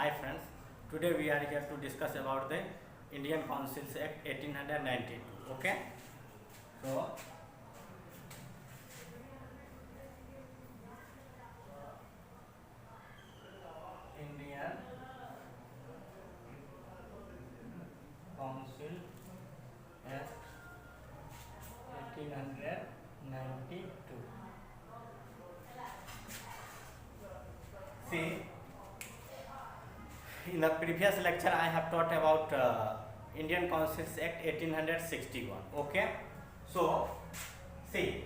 Hi friends, today we are here to discuss about the Indian Councils Act 1892. Okay, so Indian Council Act 1892. See, in the previous lecture I have taught about Indian Councils Act 1861. Okay, so see,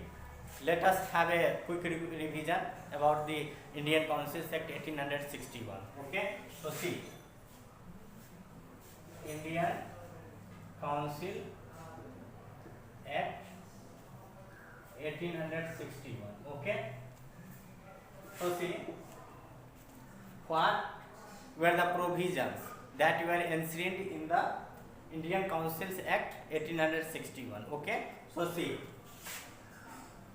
let us have a quick revision about the Indian Councils Act 1861. Okay, so see, Indian Council Act 1861. Okay, so see, what were the provisions that were enshrined in the Indian Councils Act 1861. Okay, so see,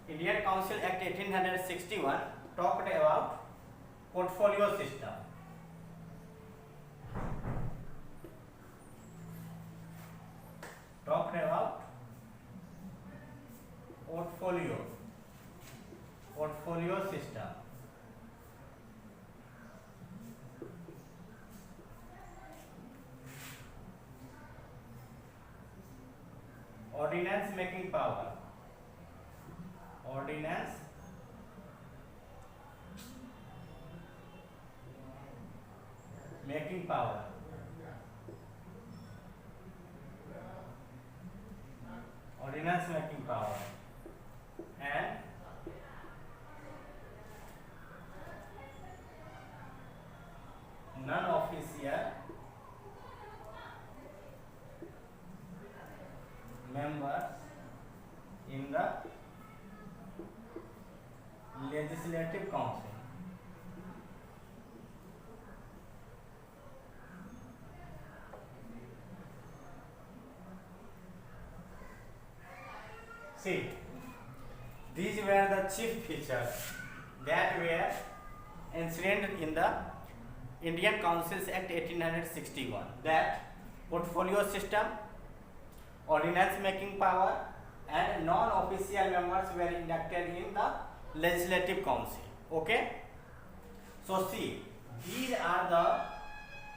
Indian Council Act 1861 talked about portfolio system. Talked about portfolio system. Ordinance making power. Ordinance making power. Ordinance making power and non-official members in the Legislative Council. See, these were the chief features that were enshrined in the Indian Councils Act 1861. That portfolio system, ordinance making power, and non-official members were inducted in the Legislative Council. Okay, so see, these are the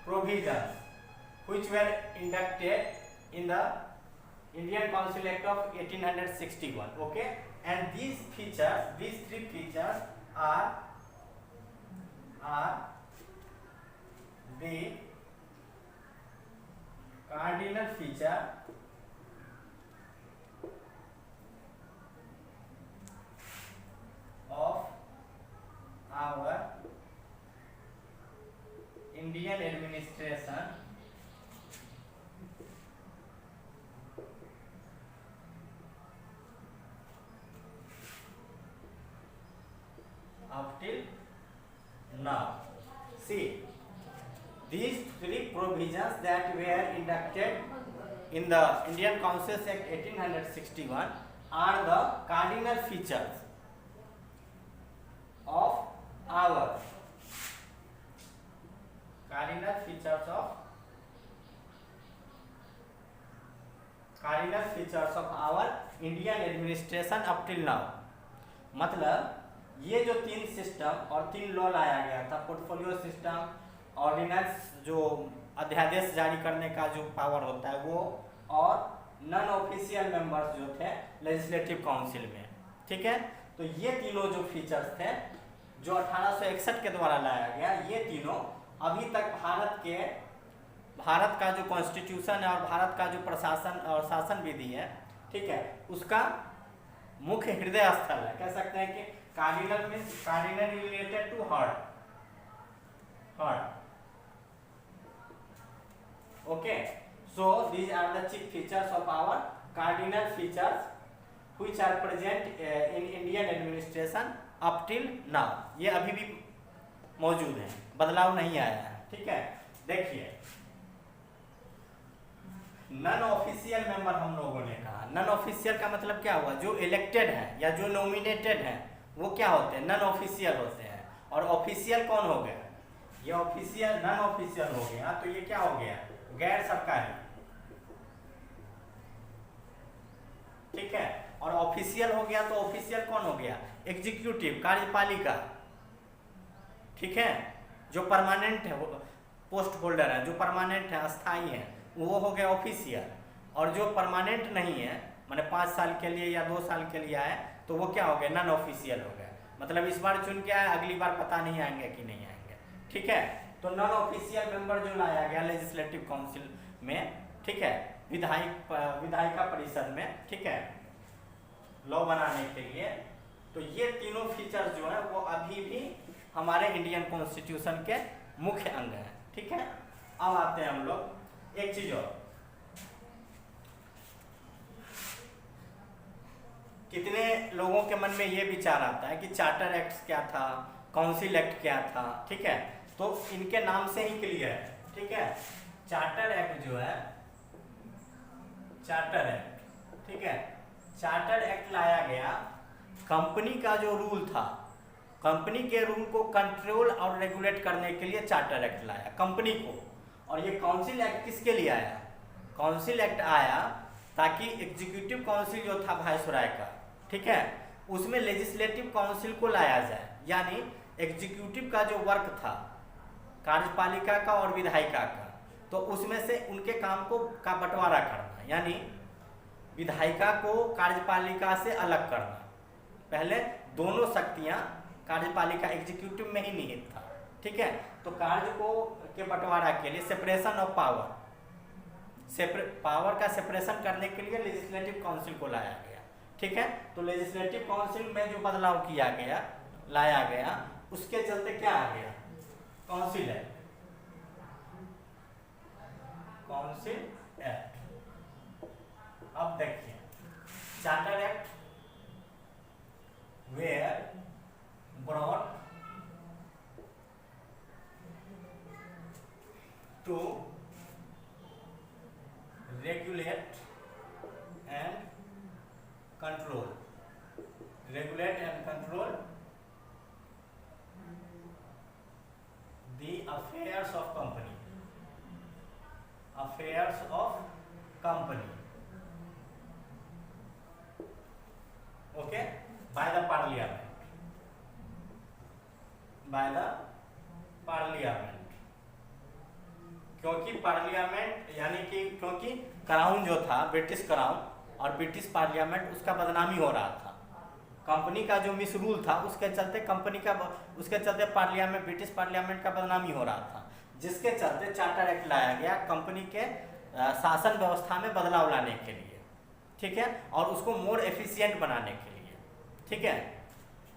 provisions which were inducted in the Indian Council Act of 1861. Okay, and these features, these three features are the cardinal feature of our Indian administration up till now. See, these three provisions that were inducted in the Indian Councils Act 1861 are the cardinal features of our Indian administration up till now. मतलब ये जो तीन system और तीन law लाया गया था, portfolio system, ordinance जो अध्यादेश जारी करने का जो पावर होता है वो, और नॉन ऑफिशियल मेंबर्स जो थे लेजिस्लेटिव काउंसिल में, ठीक है. तो ये तीनों जो फीचर्स थे जो 1861 के द्वारा लाया गया, ये तीनों अभी तक भारत का जो कॉन्स्टिट्यूशन है और भारत का जो प्रशासन और शासन विधि है, ठीक है, उसका मुख्य हृदय स्थल है. कह सकते हैं कि cardinal means cardinal related to heart. Okay, so these are the chief features of our cardinal features which are present in Indian administration up till now. ये अभी भी मौजूद हैं, बदलाव नहीं आया है, ठीक है. देखिए, नॉन ऑफिशियल मेंबर हम लोगों ने कहा. नॉन ऑफिशियल का मतलब क्या हुआ? जो इलेक्टेड है या जो नॉमिनेटेड है वो क्या होते हैं? नॉन ऑफिशियल होते हैं. और ऑफिशियल कौन हो गए? ये ऑफिशियल नॉन ऑफिशियल हो गया, तो ये क्या हो गया, गैर सरकारी, ठीक है। और ऑफिशियल हो गया तो ऑफिशियल कौन हो गया, एग्जीक्यूटिव, कार्यपालिका, ठीक है, जो परमानेंट है, पोस्ट होल्डर है, जो परमानेंट है, अस्थाई है, वो हो गया ऑफिशियल। और जो परमानेंट नहीं है, माने 5 साल के लिए या 2 साल के लिए आए, तो वो क्या हो गया, नॉन ऑफिशियल हो गया। मतलब इस बार चुन के आए, अगली बार पता नहीं आएंगे कि नहीं आएंगे, ठीक है। तो नॉन ऑफिशियल मेंबर जो लाया गया लेजिस्लेटिव काउंसिल में, ठीक है, विधायिका परिषद में, ठीक है, लॉ बनाने के लिए। तो ये तीनों फीचर्स जो है वो अभी भी हमारे इंडियन कॉन्स्टिट्यूशन के मुख्य अंग हैं, ठीक है। अब आते हैं हम लोग एक चीज और, कितने लोगों के मन में ये विचार आता है कि चार्टर एक्ट क्या था, काउंसिल एक्ट क्या था, ठीक है। तो इनके नाम से ही क्लियर है, ठीक है। चार्टर एक्ट जो है, चार्टर एक्ट, ठीक है, चार्टर एक्ट लाया गया कंपनी का जो रूल था, कंपनी के रूल को कंट्रोल और रेगुलेट करने के लिए चार्टर एक्ट लाया कंपनी को। और ये काउंसिल एक्ट किसके लिए आया, काउंसिल एक्ट आया ताकि एग्जीक्यूटिव काउंसिल जो था वायसराय का, ठीक है, उसमें लेजिस्लेटिव काउंसिल को लाया जाए। यानी एग्जीक्यूटिव का जो वर्क था, कार्यपालिका का और विधायिका का, तो उसमें से उनके काम को का बंटवारा करना, यानी विधायिका को कार्यपालिका से अलग करना। पहले दोनों शक्तियां कार्यपालिका एग्जीक्यूटिव में ही निहित था, ठीक है। तो कार्य को के बंटवारा के लिए सेपरेशन ऑफ पावर, पावर का सेपरेशन करने के लिए लेजिस्लेटिव काउंसिल को लाया गया, ठीक है। तो लेजिस्लेटिव काउंसिल में जो बदलाव किया गया, लाया गया, उसके चलते क्या आ गया, काउंसिल एक्ट, काउंसिल एक्ट। अब देखिए, charter act were brought to regulate and control, regulate and control the affairs of company, affairs of company, okay, by the parliament, by the parliament। क्योंकि पार्लियामेंट यानी कि क्योंकि क्राउन जो था, British crown और British parliament, उसका बदनामी हो रहा था। कंपनी का जो मिस रूल था, उसके चलते कंपनी का, उसके चलते पार्लियामेंट, ब्रिटिश पार्लियामेंट का बदनामी हो रहा था, जिसके चलते चार्टर एक्ट लाया गया कंपनी के शासन व्यवस्था में बदलाव लाने के लिए, ठीक है, और उसको मोर एफिशिएंट बनाने के लिए, ठीक है।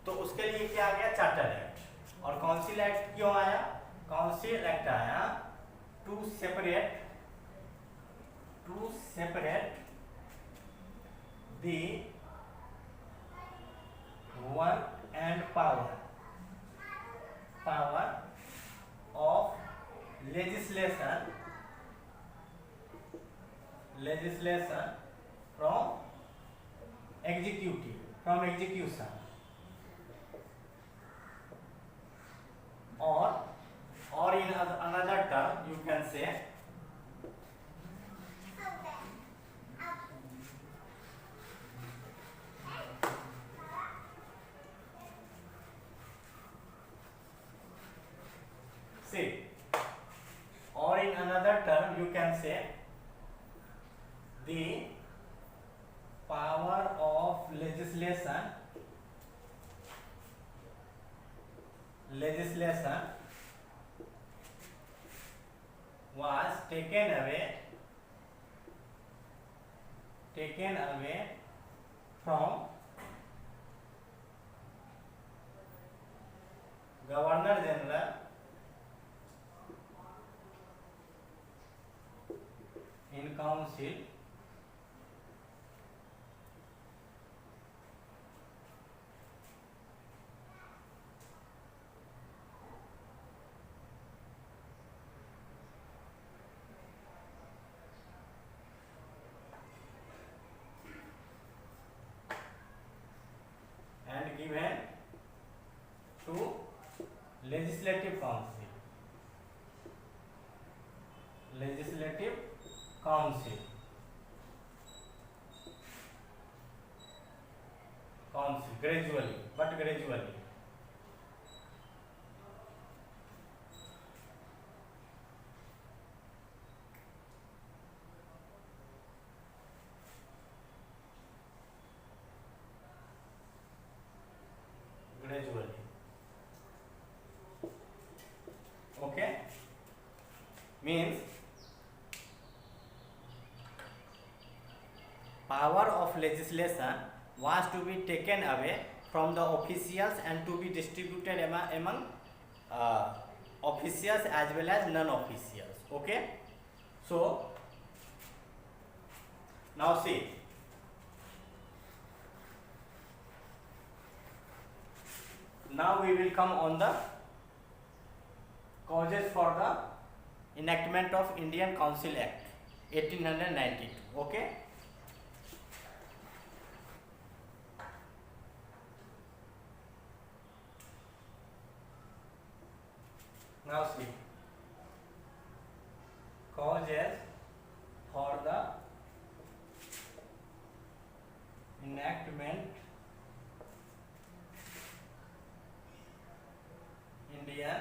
तो उसके लिए क्या आ गया, चार्टर एक्ट। और काउंसिल एक्ट क्यों आया, काउंसिल एक्ट आया to separate the work and power of legislation from execution, or in another term you can say the power of legislation was taken away from Governor General in council and given to legislative council, legislative council gradually, but gradually. Gradually. Okay, means power of legislation was to be taken away from the officials and to be distributed among officials as well as non-officials. Okay, so now see, now we will come on the causes for the enactment of Indian Council Act 1892. Okay, now see, causes for the enactment Indian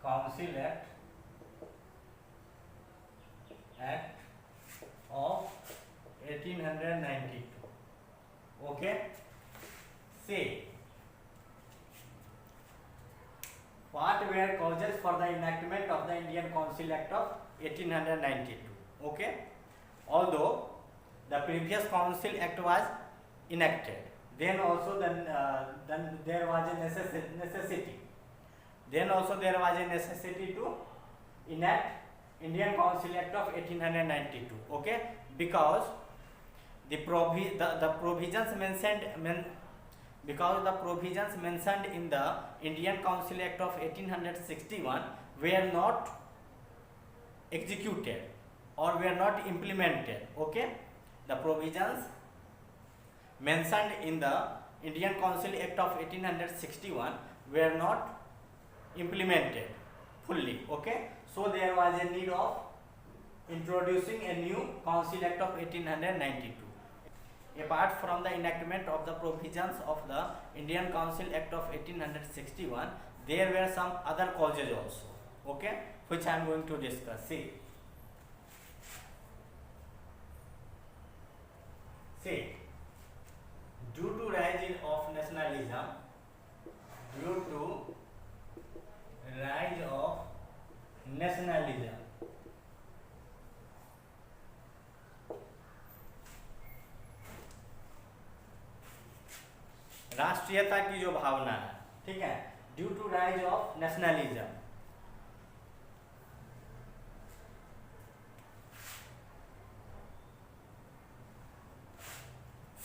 Council Act of 1892. Okay, see, what were causes for the enactment of the Indian Council Act of 1892? Okay, although the previous Council Act was enacted, then also then there was a necessity. Then also there was a necessity to enact Indian Council Act of 1892. Okay, because the provisions mentioned in the Indian Council Act of 1861 were not executed or were not implemented. Okay, the provisions mentioned in the Indian Council Act of 1861 were not implemented fully. Okay, so there was a need of introducing a new Council Act of 1892. Apart from the enactment of the provisions of the Indian Council Act of 1861, there were some other causes also. Okay, which I am going to discuss. See, due to rise of nationalism, राष्ट्रीयता की जो भावना है, ठीक है, due to rise of nationalism,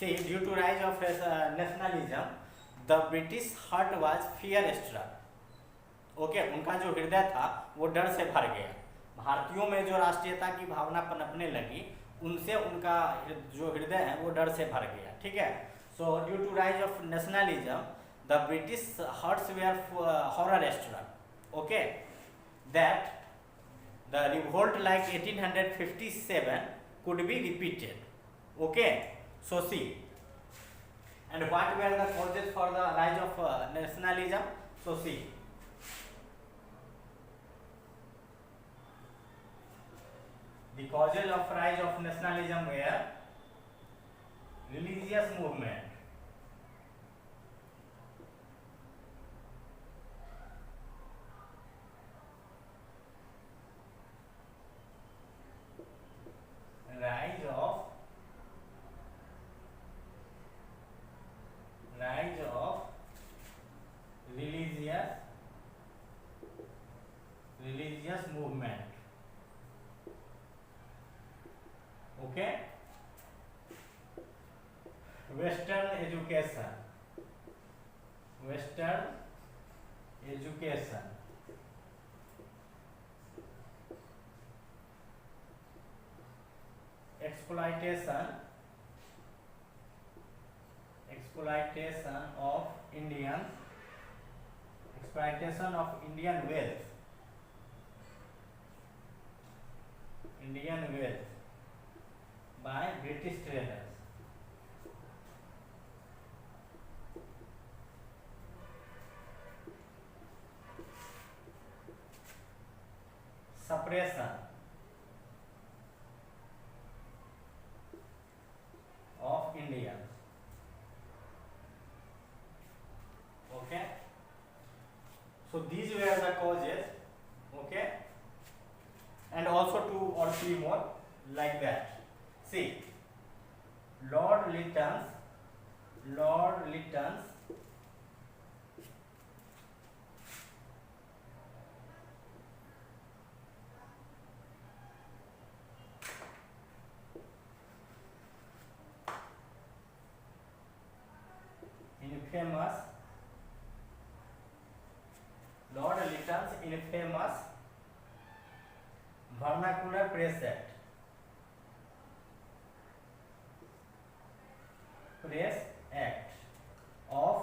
See, due to rise of nationalism, the British heart was fear struck. Okay, उनका जो हृदय था वो डर से भर गया. भारतीयों में जो राष्ट्रीयता की भावना पनपने लगी, उनसे उनका जो हृदय है वो डर से भर गया. ठीक है. So due to rise of nationalism, the British hearts were horror struck. Okay, that the revolt like 1857 could be repeated. Okay. So see, and what were the causes for the rise of nationalism? So see, the causes of rise of nationalism were religious movement, rise of religious movement. Okay, Western education, exploitation of Indian wealth, Indian wealth by British traders. Suppression of Indians. Okay. So these were the causes. Okay. And also 2 or 3 more like that. See, Lord Lytton's infamous Vernacular Press Act. Of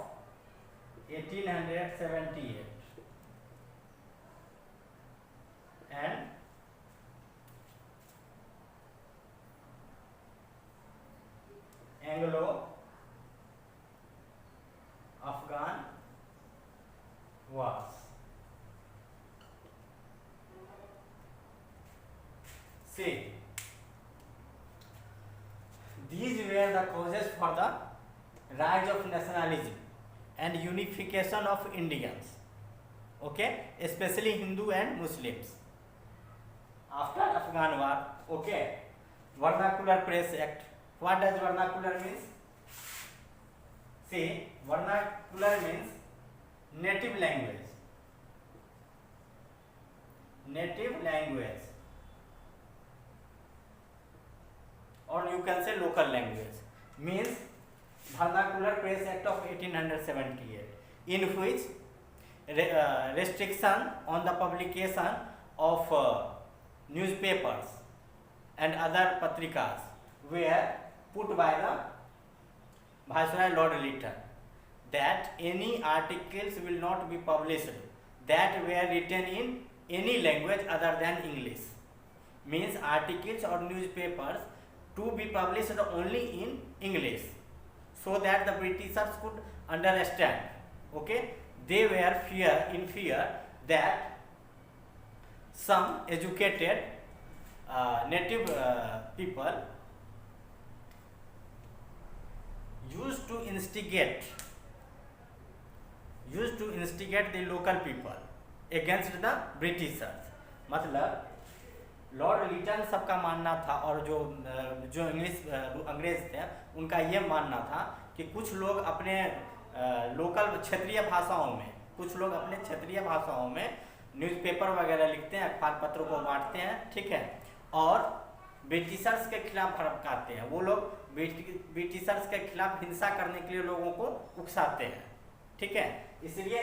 1878 and Anglo-Afghan wars. See, these were the causes for the rise of nationalism and unification of Indians, okay, especially Hindu and Muslims after Afghan war. Okay. Vernacular Press Act. What does vernacular means? See, vernacular means native language, or you can say local language. Means Vernacular Press Act of 1878, in which restriction on the publication of newspapers and other patrikas were put by the Viceroy Lord Lytton, that any articles will not be published that were written in any language other than English. Means articles or newspapers to be published only in English, so that the Britishers could understand. Okay, they were in fear that some educated native people used to instigate the local people against the Britishers. मतलब Lord Liton सबका मानना था, और जो अंग्रेज थे उनका ये मानना था कि कुछ लोग अपने लोकल क्षेत्रीय भाषाओं में न्यूज़पेपर वगैरह लिखते हैं, अखबार पत्रों को बांटते हैं, ठीक है, और ब्रिटिशर्स के खिलाफ भड़काते हैं। वो लोग ब्रिटिशर्स के खिलाफ हिंसा करने के लिए लोगों को उकसाते हैं, ठीक है। इसलिए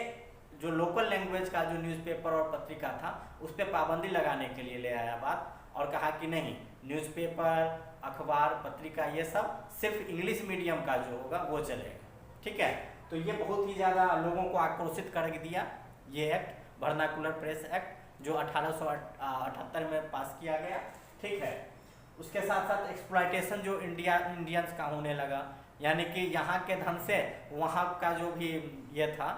जो लोकल लैंग्वेज का जो न्यूज़पेपर और पत्रिका था उस पर पाबंदी लगाने के लिए ले आया बात, और कहा कि नहीं, न्यूज़पेपर, अखबार, पत्रिका ये सब सिर्फ इंग्लिश मीडियम का जो होगा वो चलेगा, ठीक है। तो ये बहुत ही ज़्यादा लोगों को आक्रोशित कर दिया, ये एक्ट, वर्नाकुलर प्रेस एक्ट, जो 1878 में पास किया गया, ठीक है। उसके साथ साथ एक्सप्लॉयटेशन जो इंडियंस का होने लगा, यानी कि यहाँ के धन से वहाँ का जो भी ये था,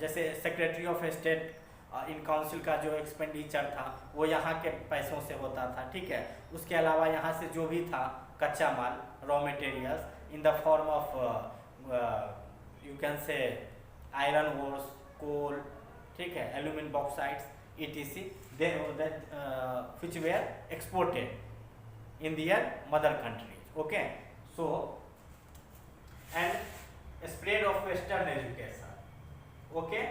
जैसे secretary of state in council का जो एक्सपेंडिचर था वो यहाँ के पैसों से होता था, ठीक है। उसके अलावा यहाँ से जो भी था कच्चा माल, raw materials in the form of you can say iron ores, coal, ठीक है, aluminium bauxites etc, which were exported in their mother countries. Okay, so and spread of Western education. Okay,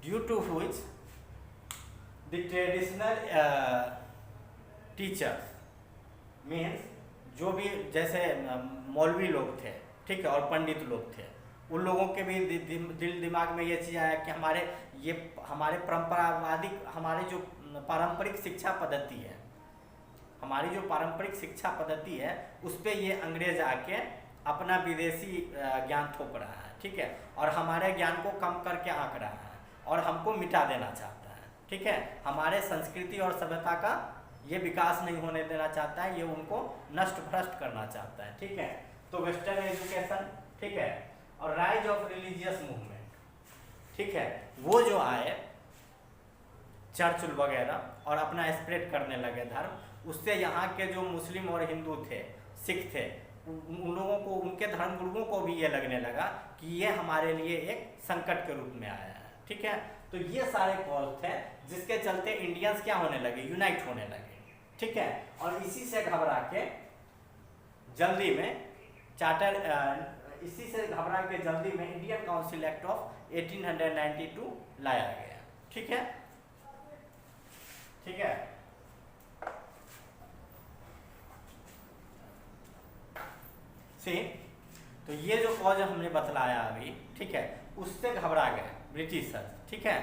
due to which the traditional teachers means जो भी जैसे मौलवी लोग थे, ठीक है, और पंडित लोग थे, उन लोगों के भी दिल दिमाग में ये चीज़ आया कि हमारे परंपरावादी, हमारी जो पारंपरिक शिक्षा पद्धति है उस पर ये अंग्रेज आके अपना विदेशी ज्ञान थोप रहा है, ठीक है, और हमारे ज्ञान को कम करके आंक रहा है और हमको मिटा देना चाहता है, ठीक है, हमारे संस्कृति और सभ्यता का ये विकास नहीं होने देना चाहता है, ये उनको नष्ट भ्रष्ट करना चाहता है। ठीक है, तो वेस्टर्न एजुकेशन, ठीक है, और राइज ऑफ रिलीजियस मूवमेंट, ठीक है, वो जो आए चर्च वगैरह और अपना स्प्रेड करने लगे धर्म, उससे यहाँ के जो मुस्लिम और हिंदू थे, सिख थे, उन लोगों को, उनके धर्म गुरुओं को भी ये लगने लगा कि ये हमारे लिए एक संकट के रूप में आया है। ठीक है, तो ये सारे कॉज थे जिसके चलते इंडियंस क्या होने लगे, यूनाइट होने लगे। ठीक है, और इसी से घबरा के जल्दी में इंडियन काउंसिल एक्ट ऑफ 1892 लाया गया। ठीक है, ठीक है, सी, तो ये जो कॉज हमने बतलाया अभी, ठीक है, उससे घबरा गए ब्रिटिशर। ठीक है,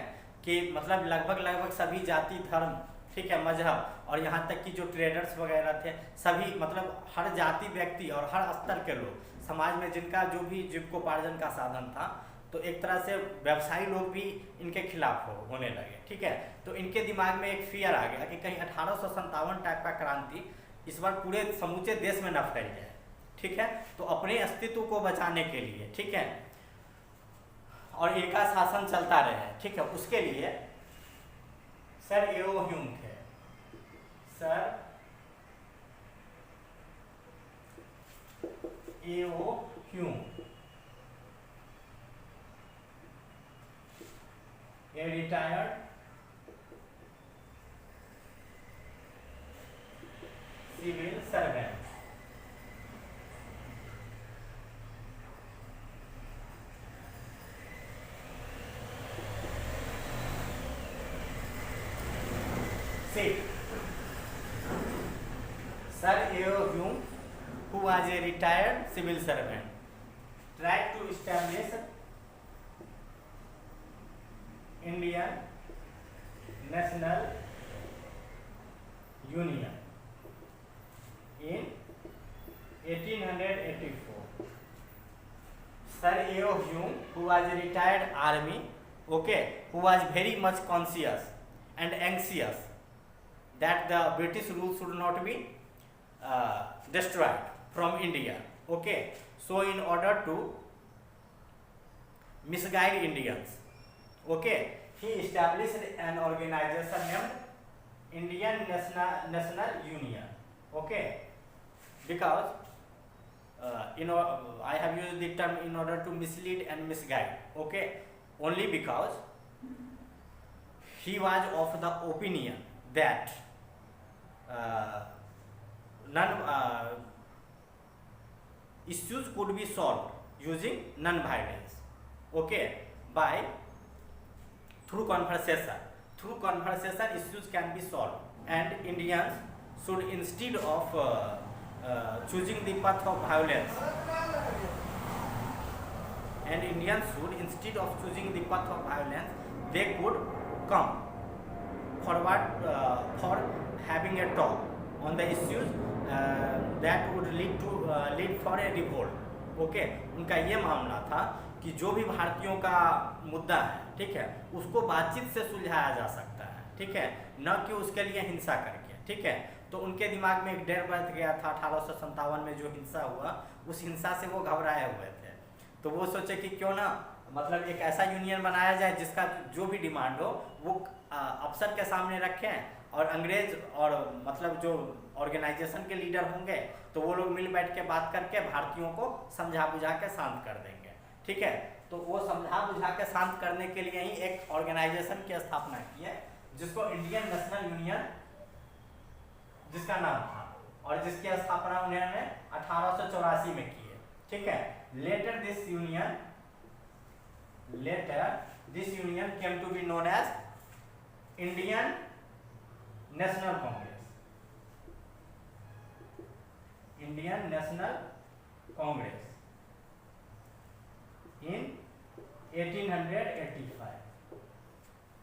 कि मतलब लगभग सभी जाति धर्म, ठीक है, मजहब और यहाँ तक कि जो ट्रेडर्स वगैरह थे, सभी मतलब हर जाति व्यक्ति और हर स्तर के लोग समाज में जिनका जो भी जीविकोपार्जन का साधन था, तो एक तरह से व्यवसायी लोग भी इनके खिलाफ होने लगे। ठीक है, तो इनके दिमाग में एक फियर आ गया कि कहीं 1857 टाइप का क्रांति इस बार पूरे समूचे देश में न फैल जाए। ठीक है, तो अपने अस्तित्व को बचाने के लिए, ठीक है, और इनका शासन चलता रहे, ठीक है, उसके लिए सर एओ ह्यूम थे, sir AO Hume, a retired civil servant, Sir A.O. Hume, who was a retired civil servant, tried to establish Indian National Union in 1884. Sir A.O. Hume, who was a retired army, okay, who was very much conscious and anxious that the British rule should not be destroyed from India, okay, so in order to misguide Indians, okay, he established an organization named Indian National Union, okay, because I have used the term in order to mislead and misguide, okay, only because he was of the opinion that issues could be solved using non-violence, okay, by through conversation. Through conversation issues can be solved, and Indians should, instead of choosing the path of violence, they could come forward for having a talk on the issues that would lead for a revolt, okay. उनका ये मामला था कि जो भी भारतीयों का मुद्दा है, ठीक है, उसको बातचीत से सुलझाया जा सकता है, ठीक है, न कि उसके लिए हिंसा करके, ठीक है। तो उनके दिमाग में एक डर बैठ गया था 1857 में जो हिंसा हुआ, उस हिंसा से वो घबराए हुए थे। तो वो सोचे कि क्यों ना मतलब एक ऐसा यूनियन बनाया जाए जिसका जो भी डिमांड हो वो अफसर के सामने रखें, और अंग्रेज और मतलब जो ऑर्गेनाइजेशन के लीडर होंगे तो वो लोग मिल बैठ के बात करके भारतीयों को समझा बुझा के शांत कर देंगे, ठीक है। तो वो समझा बुझा के शांत करने के लिए ही एक ऑर्गेनाइजेशन की स्थापना की है, जिसको इंडियन नेशनल यूनियन जिसका नाम था, और जिसकी स्थापना उन्होंने 1884 में की है, ठीक है। Later this union came to be known as Indian National Congress, Indian National Congress in 1885,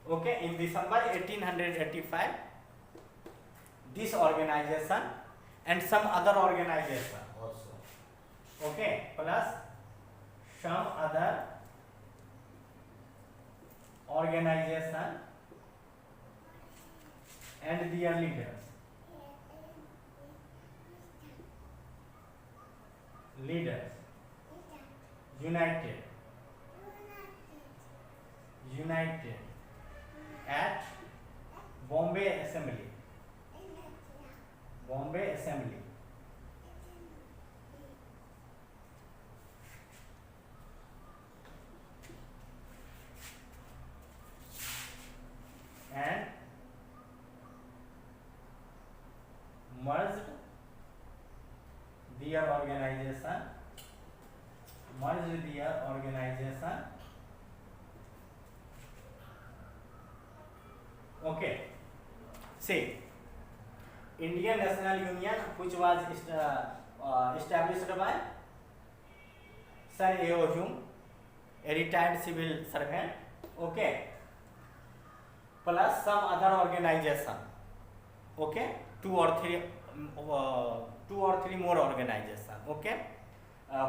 okay. In December 1885 this organization and some other organization also, okay, plus some other organization and their leaders united at Bombay Assembly and merged their organization okay. See, Indian National Union, which was established by Sir A.O. Hume, a retired civil servant, okay, plus some other organization, okay, two or three more organization, okay,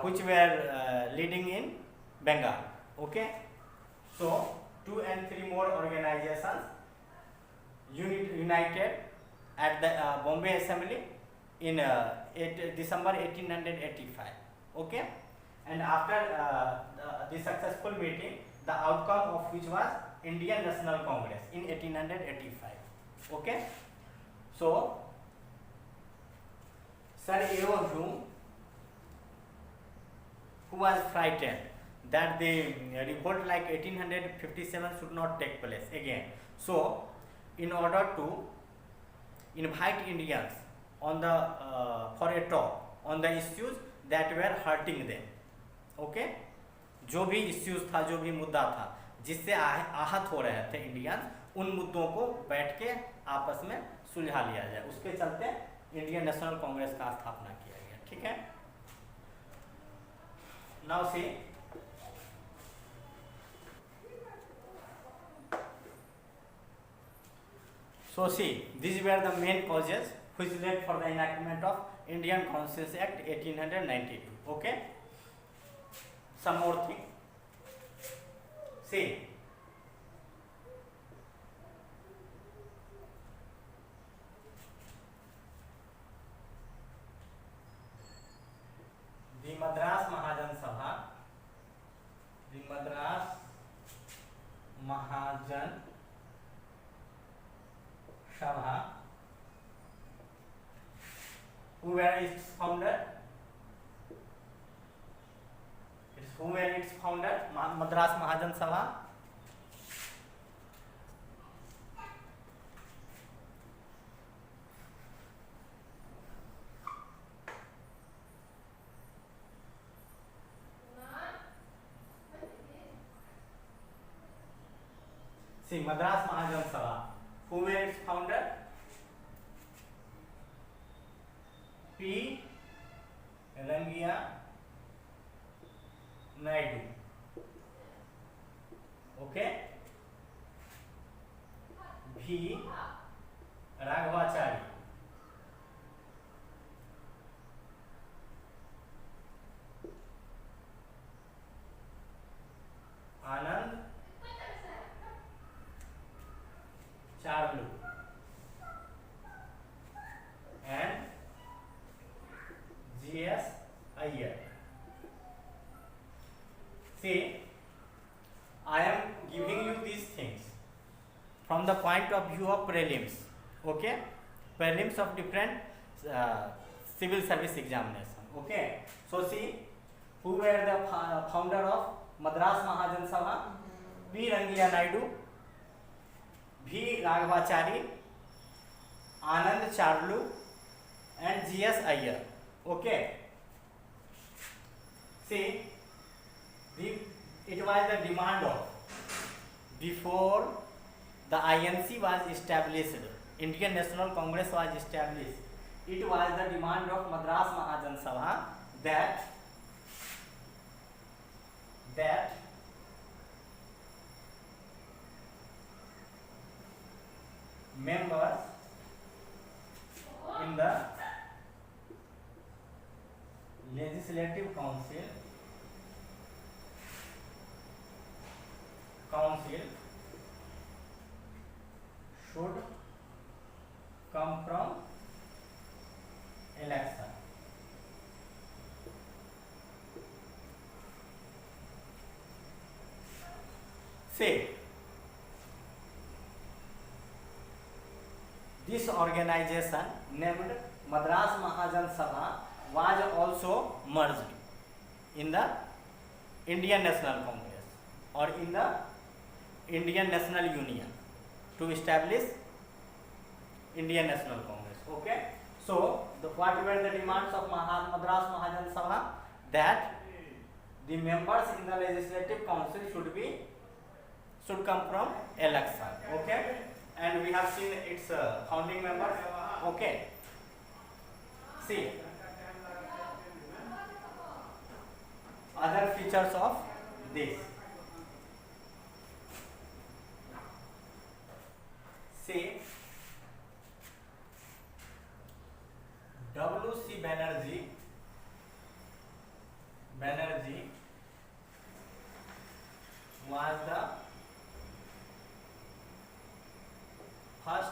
which were leading in Bengal, okay. So 2 and 3 more organizations united at the Bombay Assembly in December 1885, okay. And after the successful meeting, the outcome of which was Indian National Congress in 1885, okay. So Sir A.O. Hume, who was frightened that the revolt like 1857 should not take place again, so in order to invite Indians on the for a talk on the issues that were hurting them, okay, जो भी issues था, जो भी मुद्दा था जिससे आहत हो रहे थे इंडियंस, उन मुद्दों को बैठ के आपस में सुलझा लिया जाए, उसके चलते इंडियन नेशनल कांग्रेस का स्थापना किया गया, ठीक है. Now see, so see, these were the main causes which led for the enactment of Indian Councils Act 1892, okay. Some more thing, see, the Madras Mahajan Sabha, who were its founder? Madras Mahajan Sabha. See, Madras Mahajan Sabha, who were its founder? P. Rangia Naidu, okay. V. Raghavachari, Anand Charlu, and G.S. Iyer. See, I am giving you these things from the point of view of prelims, okay, prelims of different civil service examination, okay. So see, who were the founder of Madras Mahajan Sabha? P. Rangia Naidu, V. Raghavachari, Anand Charlu, and G.S. Iyer, okay. See, it was the demand of, before the INC was established, Indian National Congress was established, it was the demand of Madras Mahajan Sabha that members in the Legislative Council should come from election. Say, this organization named Madras Mahajan Sabha was also merged in the Indian National Congress or in the Indian National Union to establish Indian National Congress. Okay. So, what were the demands of Madras Mahajan Sabha? That the members in the legislative council should come from election. Okay. And we have seen its founding members. Okay. See, other features of this. See, W.C. Banerjee was the first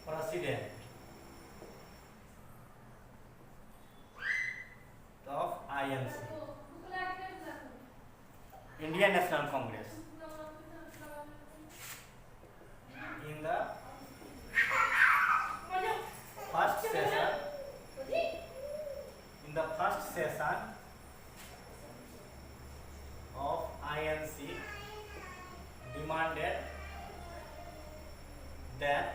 president of INC, Indian National Congress. In the first session of INC demanded that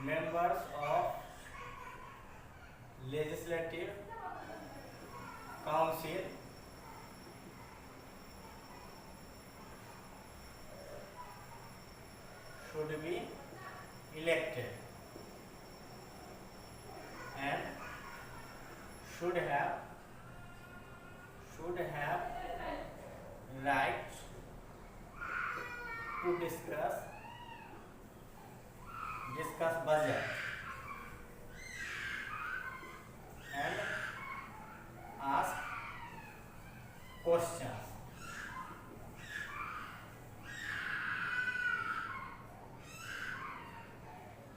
members of legislative council should be elected and should have right to discuss budget and ask questions.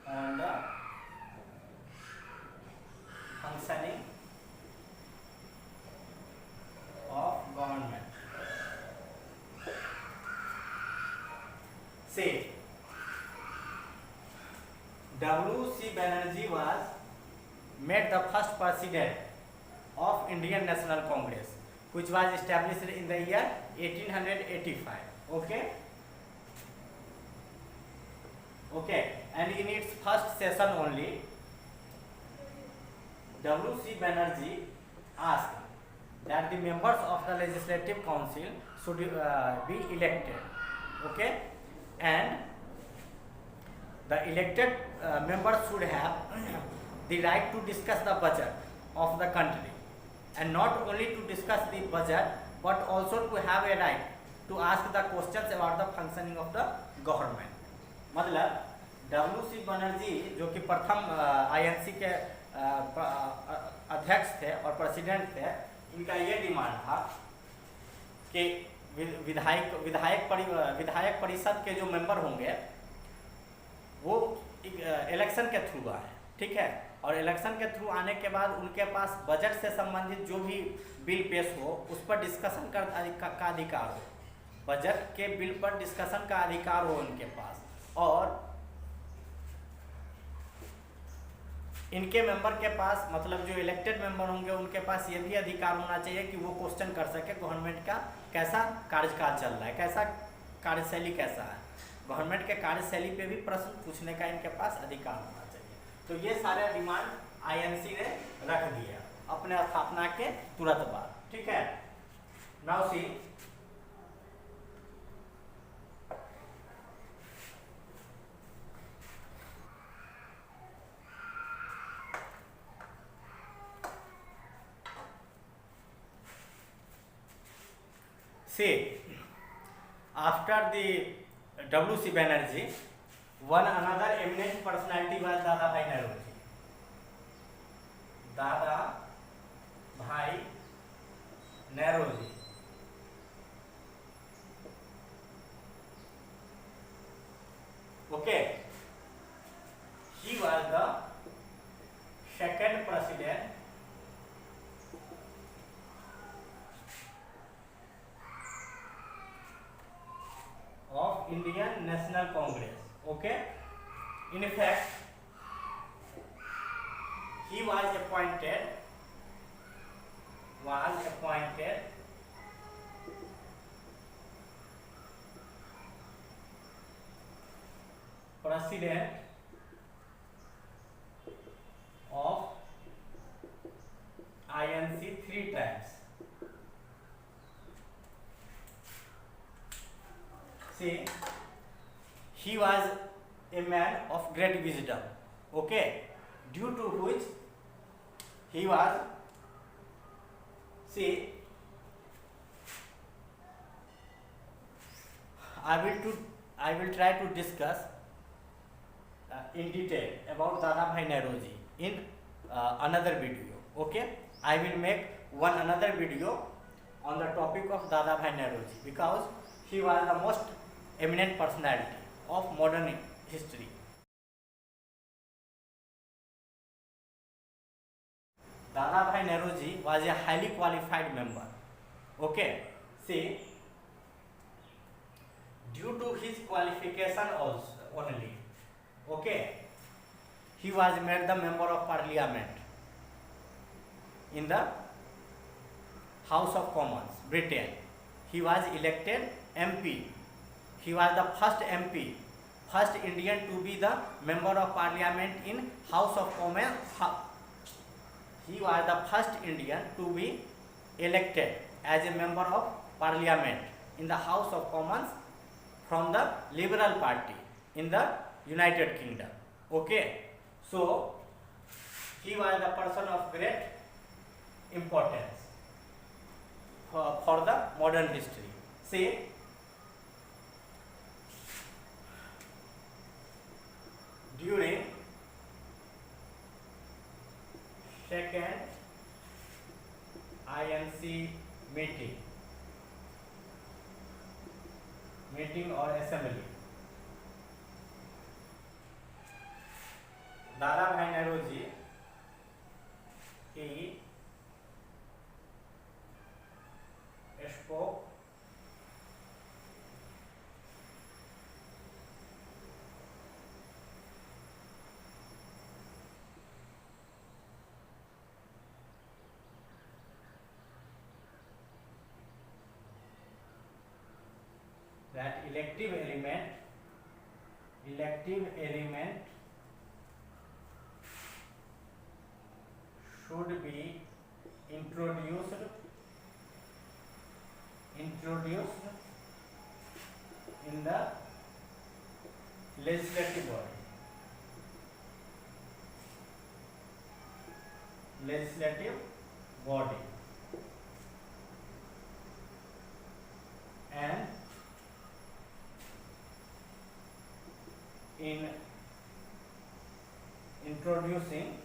On the functioning of government. Say, W.C. Banerjee was made the first president of Indian National Congress, which was established in the year 1885. Okay. Okay, and in its first session only, W.C. Banerjee asked that the members of the Legislative Council should be elected. Okay, and the elected members should have the right to discuss the budget of the country, and not only to discuss the budget, but also to have a right to ask the questions about the functioning of the government. मतलब W.C. Banerjee जो कि प्रथम INC के अध्यक्ष थे और president थे, इनका ये डिमांड था कि विधायक परिषद के जो मेंबर होंगे वो इलेक्शन के थ्रू आए, ठीक है, और इलेक्शन के थ्रू आने के बाद उनके पास बजट से संबंधित जो भी बिल पेश हो उस पर डिस्कशन का अधिकार हो, बजट के बिल पर डिस्कशन का अधिकार हो उनके पास, और इनके मेंबर के पास मतलब जो इलेक्टेड मेंबर होंगे उनके पास ये भी अधिकार होना चाहिए कि वो क्वेश्चन कर सके गवर्नमेंट का कैसा कार्यकाल चल रहा है, कैसा कार्यशैली कैसा है, गवर्नमेंट के कार्यशैली पे भी प्रश्न पूछने का इनके पास अधिकार होना चाहिए। तो ये सारे डिमांड INC ने रख दिया अपने स्थापना के तुरंत बाद, ठीक है। Now see, after the W.C. Banerjee, one another eminent personality was Dadabhai Naoroji. Dadabhai Naoroji of Indian National Congress. Okay, in fact, he was appointed president of INC 3 times. See, he was a man of great wisdom. Okay, due to which he was, see, I will try to discuss in detail about Dadabhai Nauroji in another video. Okay, I will make one another video on the topic of Dadabhai Nauroji because he was the most eminent personality of modern history. Dadabhai Nauroji was a highly qualified member. Okay, see, due to his qualification also only, okay, he was made the member of parliament in the House of Commons, Britain. He was elected MP. He was the first MP, first Indian to be the member of parliament in House of Commons. He was the first Indian to be elected as a member of parliament in the House of Commons from the Liberal Party in the United Kingdom. Okay, so he was the person of great importance for the modern history. See, during second INC meeting or assembly, Dadabhai Nauroji, he spoke that elective element should be introduced in the legislative body and in introducing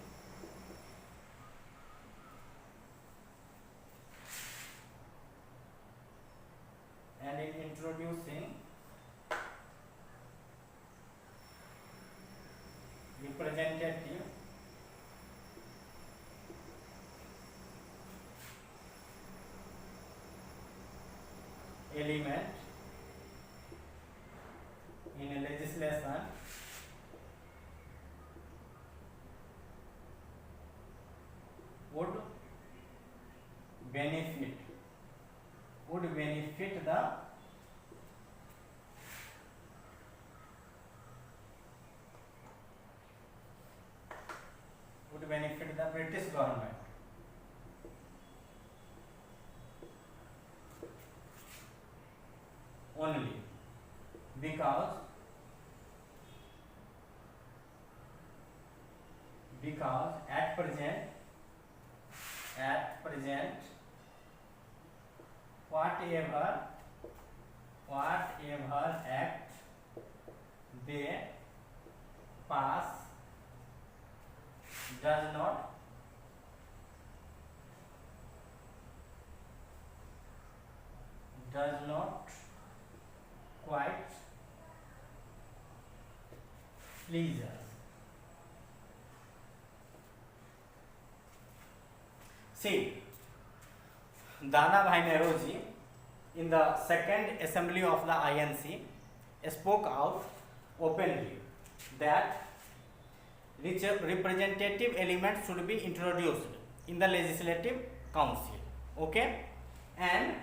representative element in a legislation would benefit the British government. Only because at present whatever act they pass does not quite please us. See, Dadabhai Nauroji in the second assembly of the INC, spoke out openly that representative elements should be introduced in the legislative council. Okay, and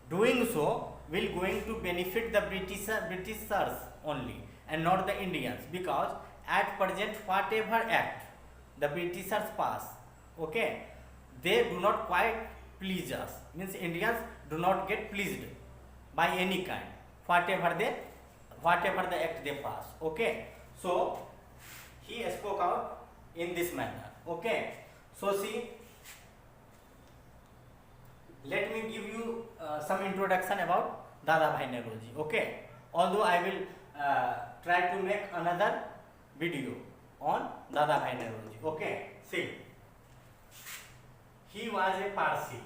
doing so will going to benefit the Britishers only and not the Indians, because at present whatever act the Britishers pass, okay, they do not quite please us, means Indians do not get pleased by any kind, whatever the act they pass. Okay, so he spoke out in this manner. Okay, so see, let me give you some introduction about Dadabhai Nauroji. Okay, although I will try to make another video on Dadabhai Nauroji. Okay, see, he was a Parsi.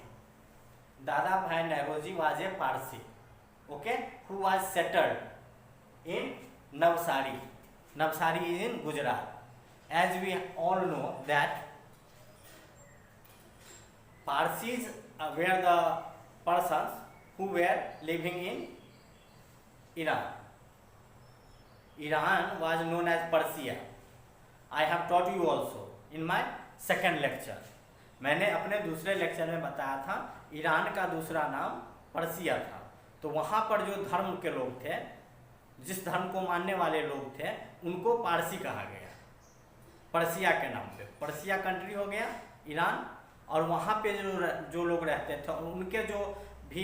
Dadabhai Nauroji was a Parsi, okay, who was settled in Navsari. Navsari is in Gujarat. As we all know that Parsis were the persons who were living in Iran. Iran was known as Persia. I have taught you also in my second lecture. मैंने अपने दूसरे lecture में बताया था Iran का दूसरा नाम Persia था। तो वहाँ पर जो धर्म के लोग थे, जिस धर्म को मानने वाले लोग थे, उनको पारसी कहा गया, पर्सिया के नाम पे। पर्सिया कंट्री हो गया ईरान, और वहाँ पे जो लोग रहते थे और उनके जो भी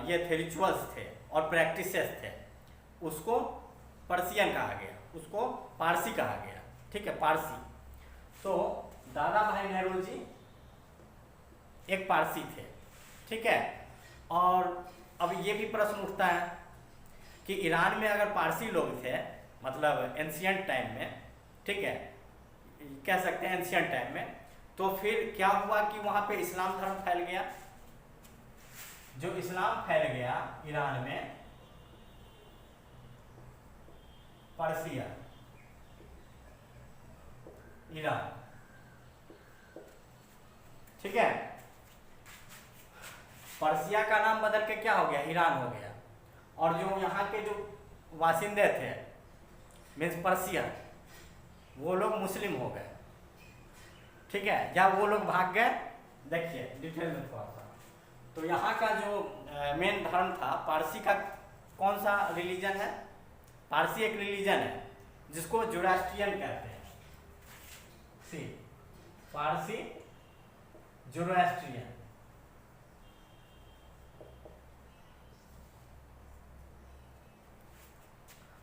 ये थे रिचुअल्स थे और प्रैक्टिसेस थे, उसको पर्सियन कहा गया, उसको पारसी कहा गया। ठीक है, पारसी। तो दादाभाई नौरोजी एक पारसी थे। ठीक है, और अब ये भी प्रश्न उठता है कि ईरान में अगर पारसी लोग थे, मतलब एंशियंट टाइम में, ठीक है, कह सकते हैं एंशियंट टाइम में, तो फिर क्या हुआ कि वहाँ पे इस्लाम धर्म फैल गया। जो इस्लाम फैल गया ईरान में, पर्सिया, ईरान, ठीक है, पर्सिया का नाम बदल के क्या हो गया, ईरान हो गया। और जो यहाँ के जो वासिंदे थे, मीन्स पर्सिया, वो लोग मुस्लिम हो गए। ठीक है, जब वो लोग भाग गए, देखिए डिटेल में थोड़ा सा, तो यहाँ का जो मेन धर्म था पारसी का, कौन सा रिलीजन है, पारसी एक रिलीजन है जिसको जोरास्ट्रियन कहते हैं। सी, पारसी जोरास्ट्रियन।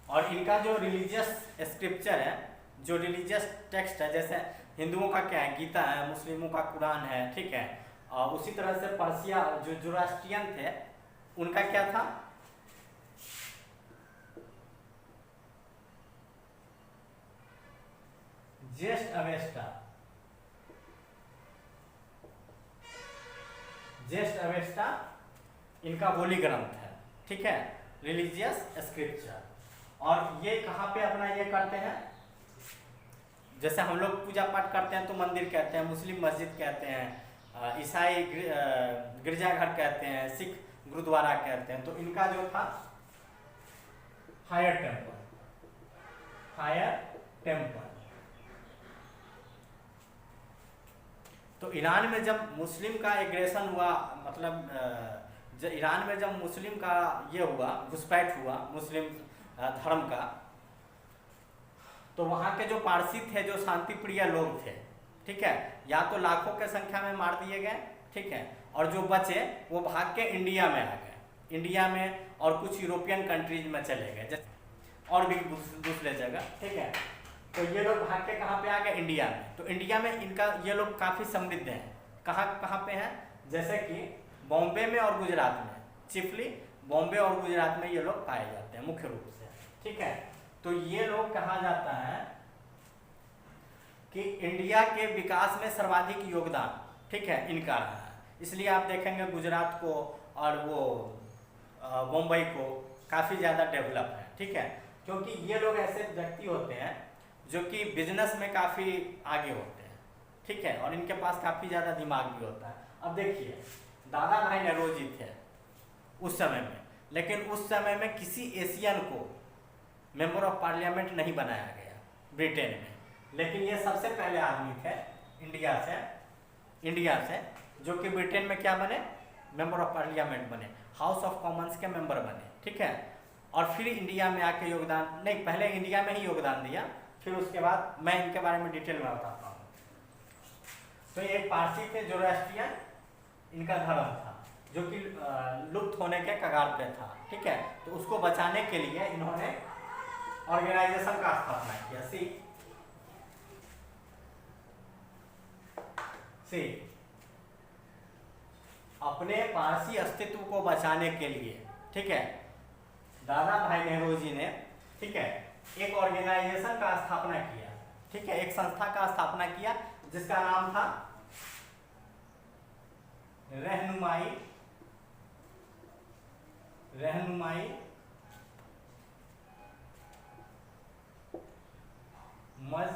और इनका जो रिलीजियस स्क्रिप्चर है, जो रिलीजियस टेक्स्ट है, जैसे हिंदुओं का क्या है, गीता है, मुस्लिमों का कुरान है, ठीक है, और उसी तरह से पर्सिया जो जोरास्ट्रियन थे, उनका क्या था, जेस्ट अवेस्टा। जेस्ट अवेस्टा इनका होली ग्रंथ है। ठीक है, रिलीजियस स्क्रिप्चर। और ये कहाँ पे अपना ये करते हैं, जैसे हम लोग पूजा पाठ करते हैं तो मंदिर कहते हैं, मुस्लिम मस्जिद कहते हैं, ईसाई गिरजाघर कहते हैं, सिख गुरुद्वारा कहते हैं। तो इनका जो था हायर टेम्पल, हायर टेम्पल। तो ईरान में जब मुस्लिम का एग्रेशन हुआ, मतलब ईरान में जब मुस्लिम का ये हुआ, घुसपैठ हुआ मुस्लिम धर्म का, तो वहाँ के जो पारसी थे, जो शांति प्रिय लोग थे, ठीक है, या तो लाखों के संख्या में मार दिए गए, ठीक है, और जो बचे वो भाग के इंडिया में आ गए, इंडिया में और कुछ यूरोपियन कंट्रीज में चले गए, जैसे और भी दूसरे जगह। ठीक है, तो ये लोग भाग के कहाँ पे आ गए, इंडिया में। तो इंडिया में इनका ये लोग काफ़ी समृद्ध हैं। कहाँ पे हैं, जैसे कि बॉम्बे में और गुजरात में, चिफली बॉम्बे और गुजरात में ये लोग पाए जाते हैं मुख्य रूप से। ठीक है, तो ये लोग कहा जाता है कि इंडिया के विकास में सर्वाधिक योगदान, ठीक है, इनका रहा है। इसलिए आप देखेंगे गुजरात को और वो बम्बई को काफ़ी ज़्यादा डेवलप है। ठीक है, क्योंकि ये लोग ऐसे व्यक्ति होते हैं जो कि बिजनेस में काफ़ी आगे होते हैं। ठीक है, और इनके पास काफ़ी ज़्यादा दिमाग भी होता है। अब देखिए दादाभाई नौरोजी थे उस समय में, लेकिन उस समय में किसी एशियन को मेंबर ऑफ पार्लियामेंट नहीं बनाया गया ब्रिटेन में। लेकिन ये सबसे पहले आदमी थे इंडिया से जो कि ब्रिटेन में क्या बने, मेंबर ऑफ पार्लियामेंट बने, हाउस ऑफ कॉमन्स के मेंबर बने, ठीक है। और फिर इंडिया में आके योगदान, नहीं पहले इंडिया में ही योगदान दिया, फिर उसके बाद मैं इनके बारे में डिटेल में बताता हूँ। तो ये पारसी थे, जोरोस्ट्रियन इनका धर्म था जो कि लुप्त होने के कगार पे था, ठीक है। तो उसको बचाने के लिए इन्होंने ऑर्गेनाइजेशन का स्थापना किया। सी अपने पारसी अस्तित्व को बचाने के लिए, ठीक है, दादा भाई नेहरू जी ने, ठीक है, एक ऑर्गेनाइजेशन का स्थापना किया, ठीक है, एक संस्था का स्थापना किया जिसका नाम था रहनुमाई मज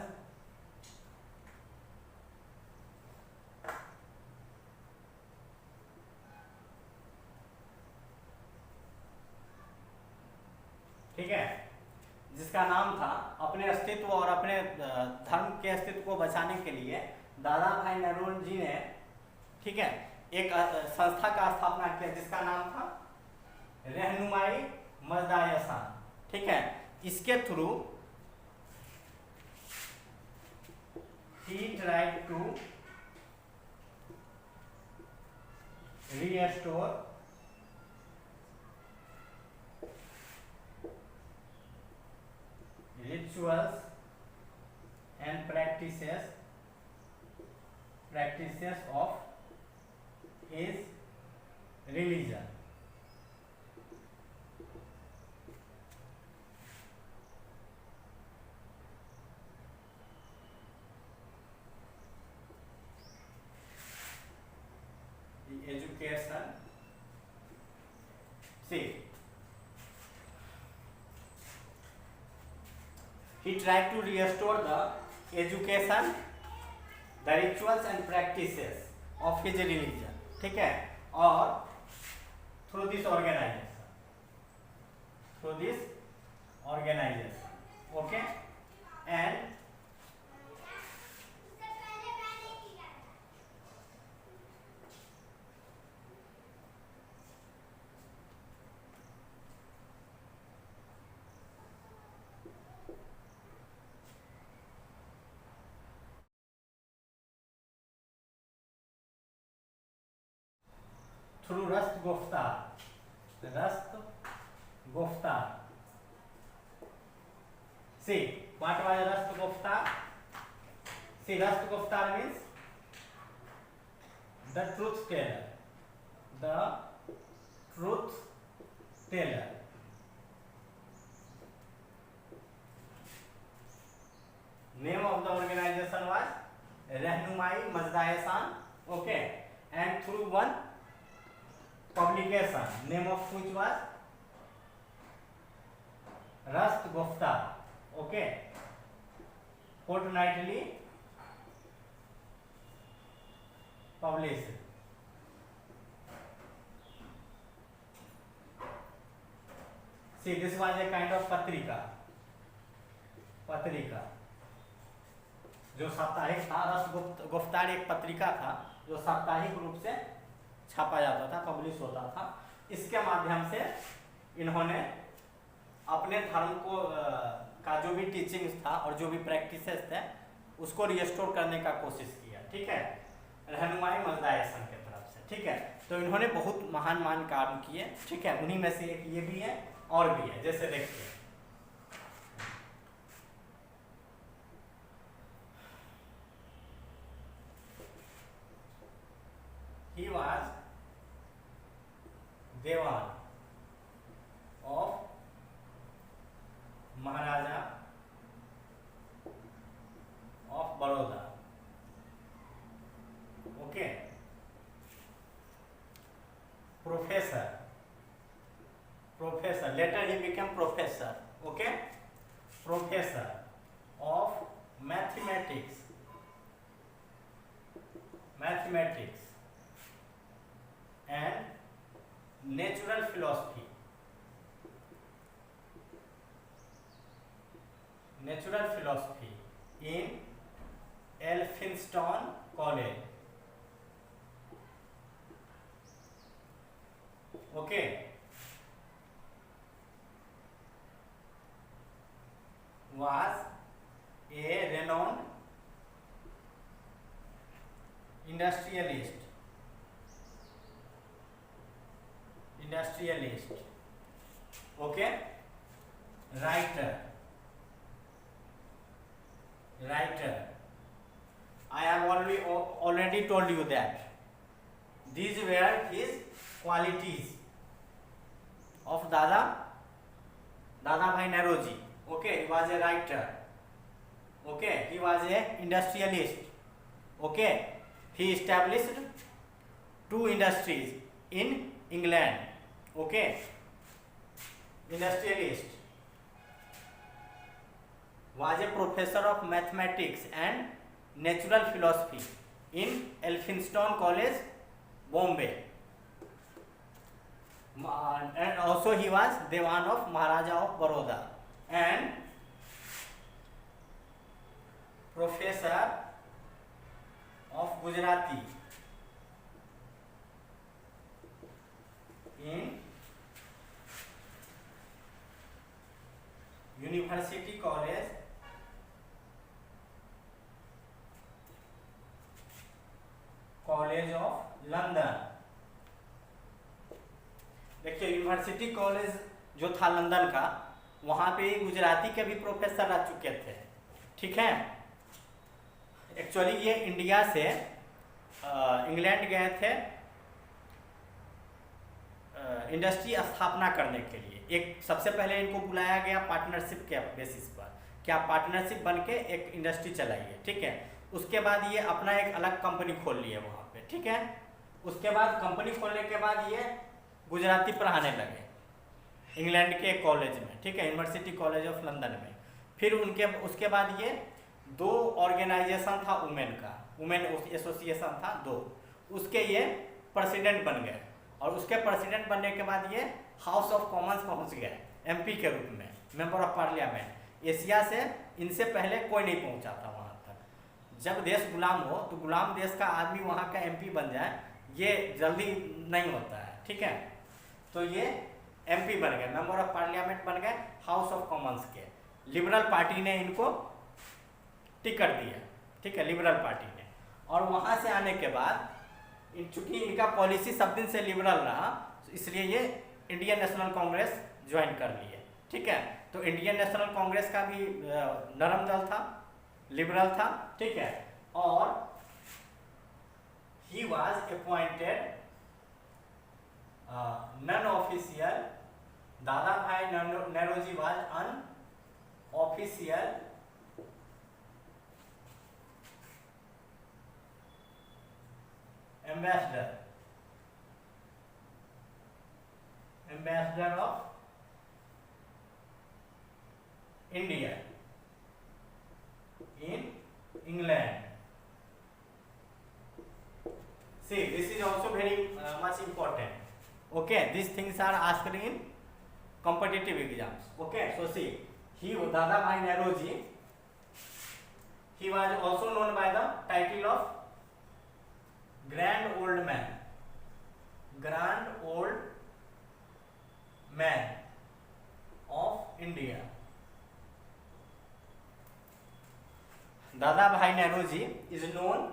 ठीक है, जिसका नाम था, अपने अस्तित्व और अपने धर्म के अस्तित्व को बचाने के लिए दादा भाई नेहरू जी ने, ठीक है, एक संस्था का स्थापना किया जिसका नाम था रहनुमाई मजदायसान, ठीक है। इसके through he tried to restore rituals and practices of his religion। Education, see, he tried to restore the education, the rituals and practices of his religion, ठीक है। और through this organization, okay, and through Rast Goftar. See, what was Rast Goftar? See, Rast Goftar means the truth teller. Name of the organization was Rahnumai Mazda-e-San, okay, and through one publication, name of which was Rast Goftar, okay, fortnightly published। See, this was a kind of पत्रिका जो साप्ताहिक था। रस गुफ्तार एक पत्रिका था जो साप्ताहिक रूप से छापा जाता था, पब्लिश होता था। इसके माध्यम से इन्होंने अपने धर्म को का जो भी टीचिंग्स था और जो भी प्रैक्टिसेस थे उसको रिस्टोर करने का कोशिश किया, ठीक है, रहनुमाई मजदा-ए-सन के तरफ से, ठीक है। तो इन्होंने बहुत महान काम किए, ठीक है। उन्हीं में से एक ये भी है और भी है, जैसे देखिए he was Dewan of Maharaja of Baroda, okay, professor, later he became professor, okay, professor of mathematics and natural philosophy, natural philosophy in Elphinstone College. Okay. Was a renowned industrialist, okay, writer. I have already told you that these were his qualities of Dada Bhai Nauroji. Okay, he was a writer. Okay, he was a industrialist. Okay, he established 2 industries in England. Okay, industrialist. Was a professor of mathematics and natural philosophy in Elphinstone College, Bombay. And also he was Dewan of Maharaja of Baroda and professor of Gujarati in University College of London. देखिए university college जो था London का, वहाँ पे गुजराती के भी professor रह चुके थे. ठीक है. एक्चुअली ये इंडिया से इंग्लैंड गए थे इंडस्ट्री स्थापना करने के लिए. एक सबसे पहले इनको बुलाया गया पार्टनरशिप के बेसिस पर कि आप पार्टनरशिप बन के एक इंडस्ट्री चलाइए. ठीक है. उसके बाद ये अपना एक अलग कंपनी खोल लिए वहाँ पे. ठीक है. उसके बाद कंपनी खोलने के बाद ये गुजराती पढ़ाने लगे इंग्लैंड के कॉलेज में. ठीक है, यूनिवर्सिटी कॉलेज ऑफ लंदन में. फिर उसके बाद ये 2 ऑर्गेनाइजेशन था वुमेन का, वुमेन एसोसिएशन था 2, उसके ये प्रेसिडेंट बन गए. और उसके प्रेसिडेंट बनने के बाद ये हाउस ऑफ कॉमन्स पहुंच गए एमपी के रूप में, मेंबर ऑफ पार्लियामेंट. एशिया से इनसे पहले कोई नहीं पहुंचा था वहाँ तक. जब देश गुलाम हो तो गुलाम देश का आदमी वहाँ का एमपी बन जाए, ये जल्दी नहीं होता है. ठीक है. तो ये एमपी बन गए, मेंबर ऑफ पार्लियामेंट बन गए हाउस ऑफ कॉमन्स के. लिबरल पार्टी ने इनको टिकट दिया. ठीक है, लिबरल पार्टी ने. और वहाँ से आने के बाद चूंकि इनका पॉलिसी सब दिन से लिबरल रहा, इसलिए ये इंडियन नेशनल कांग्रेस ज्वाइन कर लिए. ठीक है. तो इंडियन नेशनल कांग्रेस का भी नरम दल था, लिबरल था. ठीक है. और he was appointed non-official. Dada Bhai Nauroji was unofficial ambassador of India in England. See, this is also very much important. Okay, these things are asked in competitive exams. Okay, so see, Dada Bhai Nauroji, he was also known by the title of Grand Old Man of India. Dada Bhai Nauroji is known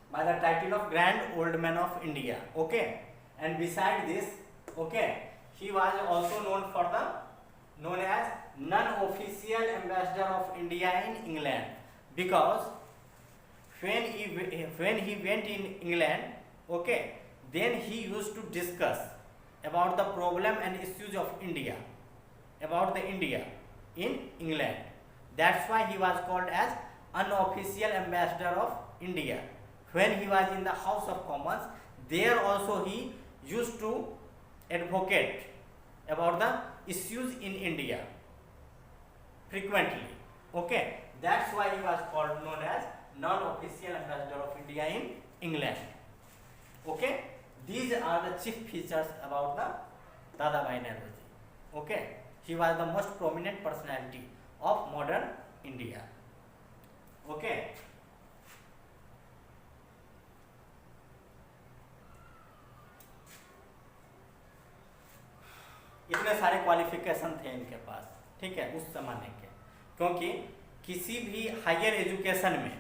by the title of Grand Old Man of India. Okay, and beside this, okay, he was also known as non-official ambassador of India in England, because when he went in England, okay, then he used to discuss about the problem and issues of India, about the India in England. That's why he was called as unofficial ambassador of India. When he was in the House of Commons, there also he used to advocate about the issues in India frequently. Okay, that's why he was known as non-official ambassador of India in England. Okay, these are the chief features about the Dada Bhai Nauroji. Okay, He was the most prominent personality of modern India. Okay. इतने सारे qualification थे इनके पास, ठीक है, उस जमाने के, क्योंकि किसी भी हायर एजुकेशन में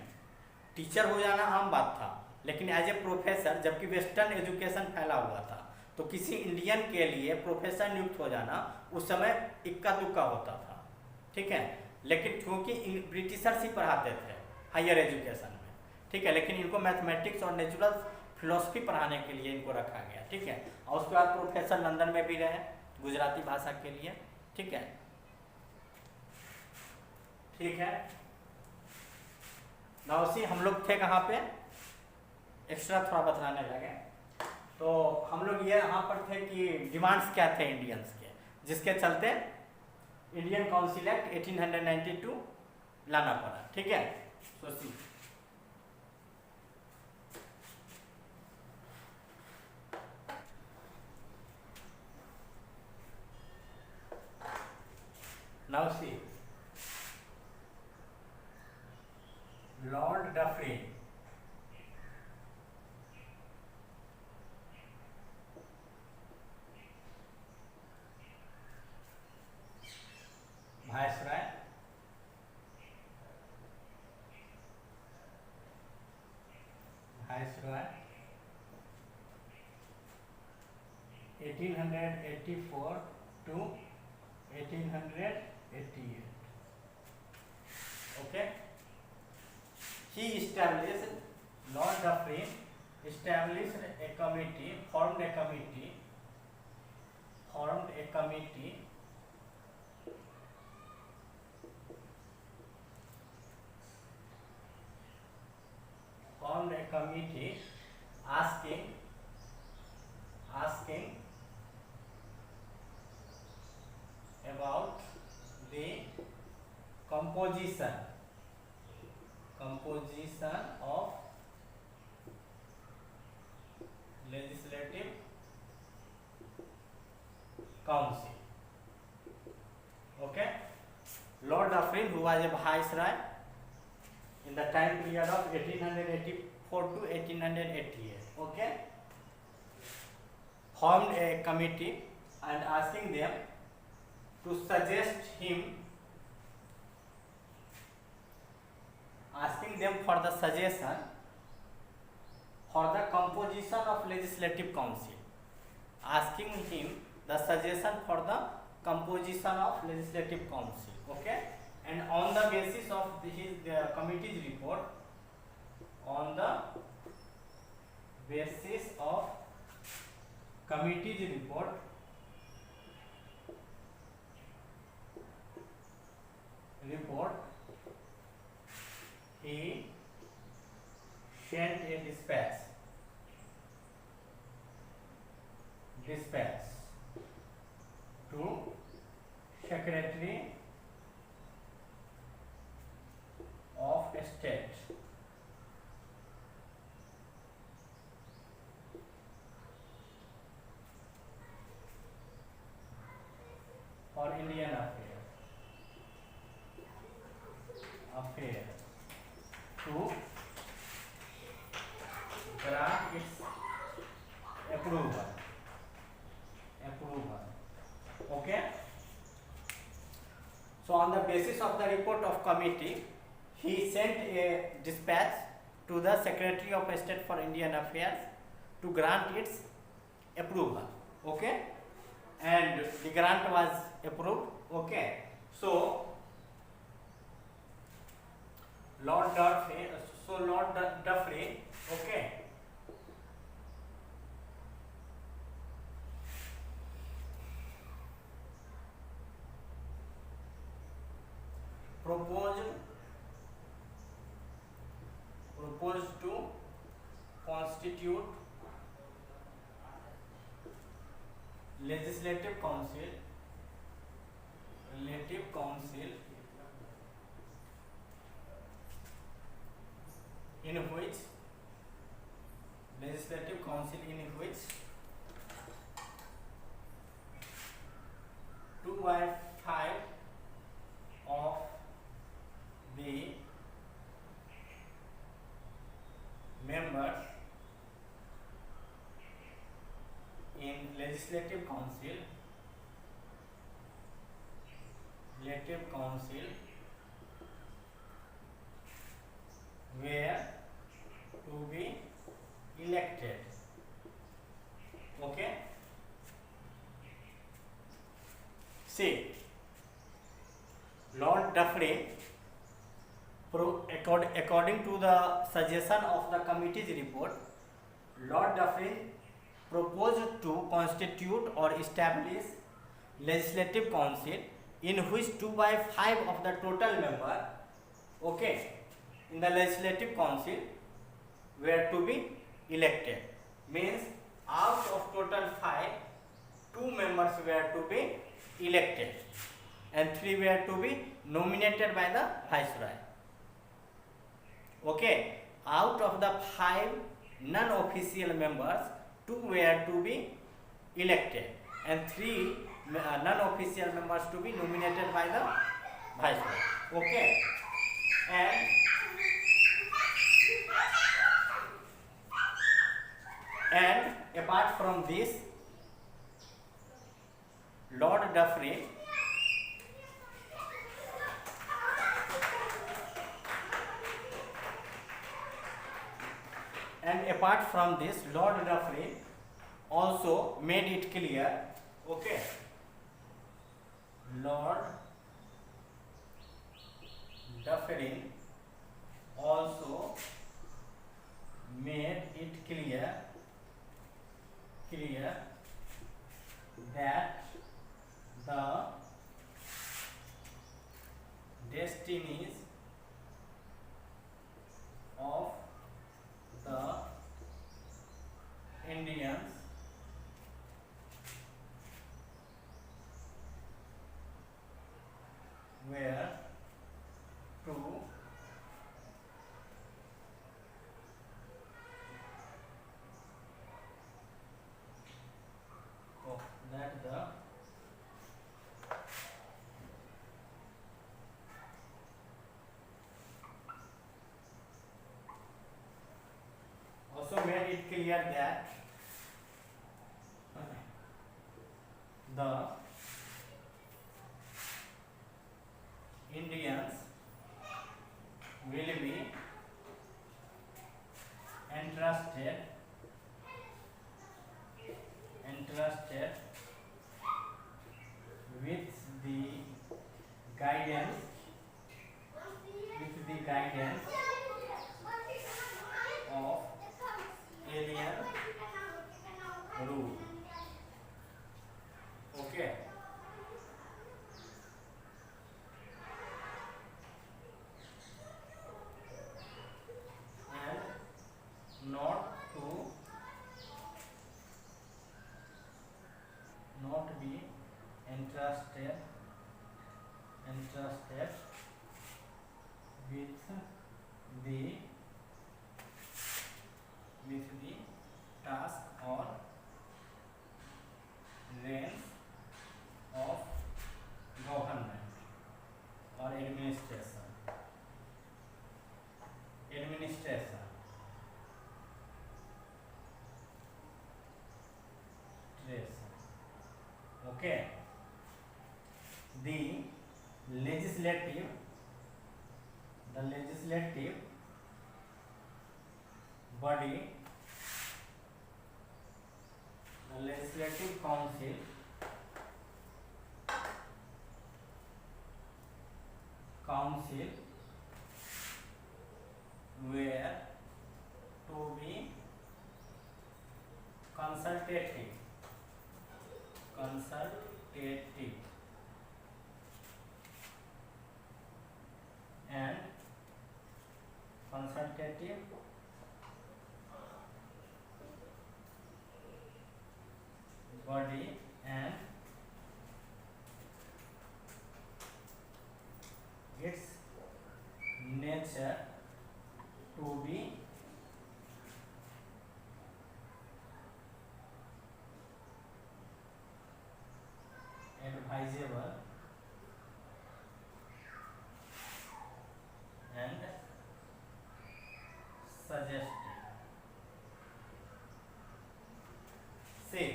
टीचर हो जाना आम बात था, लेकिन एज ए प्रोफेसर, जबकि वेस्टर्न एजुकेशन फैला हुआ था, तो किसी इंडियन के लिए प्रोफेसर नियुक्त हो जाना उस समय इक्का दुक्का होता था, ठीक है। लेकिन क्योंकि ब्रिटिशर्स ही पढ़ाते थे हायर एजुकेशन में, ठीक है, लेकिन इनको मैथमेटिक्स और नेचुरल फिलोसफी पढ़ाने के लिए इनको रखा गया, ठीक है। और उसके बाद प्रोफेसर लंदन में भी रहे गुजराती भाषा के लिए, ठीक है, ठीक है। नाउसी हम लोग थे कहाँ पे, एक्स्ट्रा थोड़ा बतलाने लगे, तो हम लोग ये यहाँ पर थे कि डिमांड्स क्या थे इंडियंस के, जिसके चलते इंडियन काउंसिल एक्ट 1892 लाना पड़ा, ठीक है। सोचिए, now see, Lord Dufferin viceroy, viceroy 1884 to 1888, okay. He established, Lord Dufferin established a committee, formed a committee asking about the composition of legislative council, okay. Lord Dufferin, who was a viceroy in the time period of 1884 to 1888, okay, formed a committee and asking them to suggest him, asking them for the suggestion for the composition of legislative council, asking him the suggestion for the composition of legislative council, okay. And on the basis of his committee's report, on the basis of committee's report, he sent a dispatch to Secretary of State for Indian affairs to grant its approval, okay. So on the basis of the report of committee, he sent a dispatch to the Secretary of State for Indian Affairs to grant its approval, okay. And the grant was approved, okay. So Lord Dufferin, okay, proposed to constitute legislative council in which two by legislative council were to be elected. Okay. See, Lord Dufferin, according to the suggestion of the committee's report, Lord Dufferin proposed to constitute or establish legislative council in which 2 by 5 of the total member, okay, in the legislative council were to be elected. Means out of total 5, 2 members were to be elected and 3 were to be nominated by the viceroy. Okay, out of the 5 non-official members, 2 were to be elected and 3 non-official members to be nominated by the viceroy. Okay, and apart from this, Lord Dufferin also made it clear, okay, Lord Dufferin also made it clear that the destinies of the Indians were to also made it clear that the Indians will be entrusted with the guidance of alien rule. Okay. And not be entrusted with the task or reins of government or administration. Okay. The legislative body, the legislative council were to be consultative and consultative body and its nature to be advisable and suggestive. Say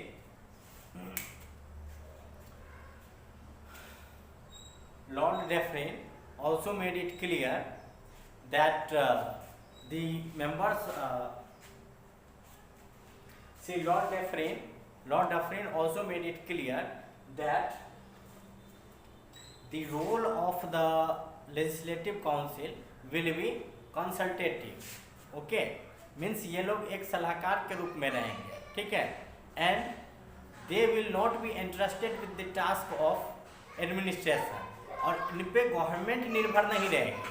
Dufferin also made it clear that the members see Lord Dufferin also made it clear that the role of the legislative council will be consultative. Okay, means ये लोग एक सलाहकार के रूप में रहेंगे, ठीक है, and they will not be interested with the task of administration, और इन पे गवर्नमेंट निर्भर नहीं रहेगी,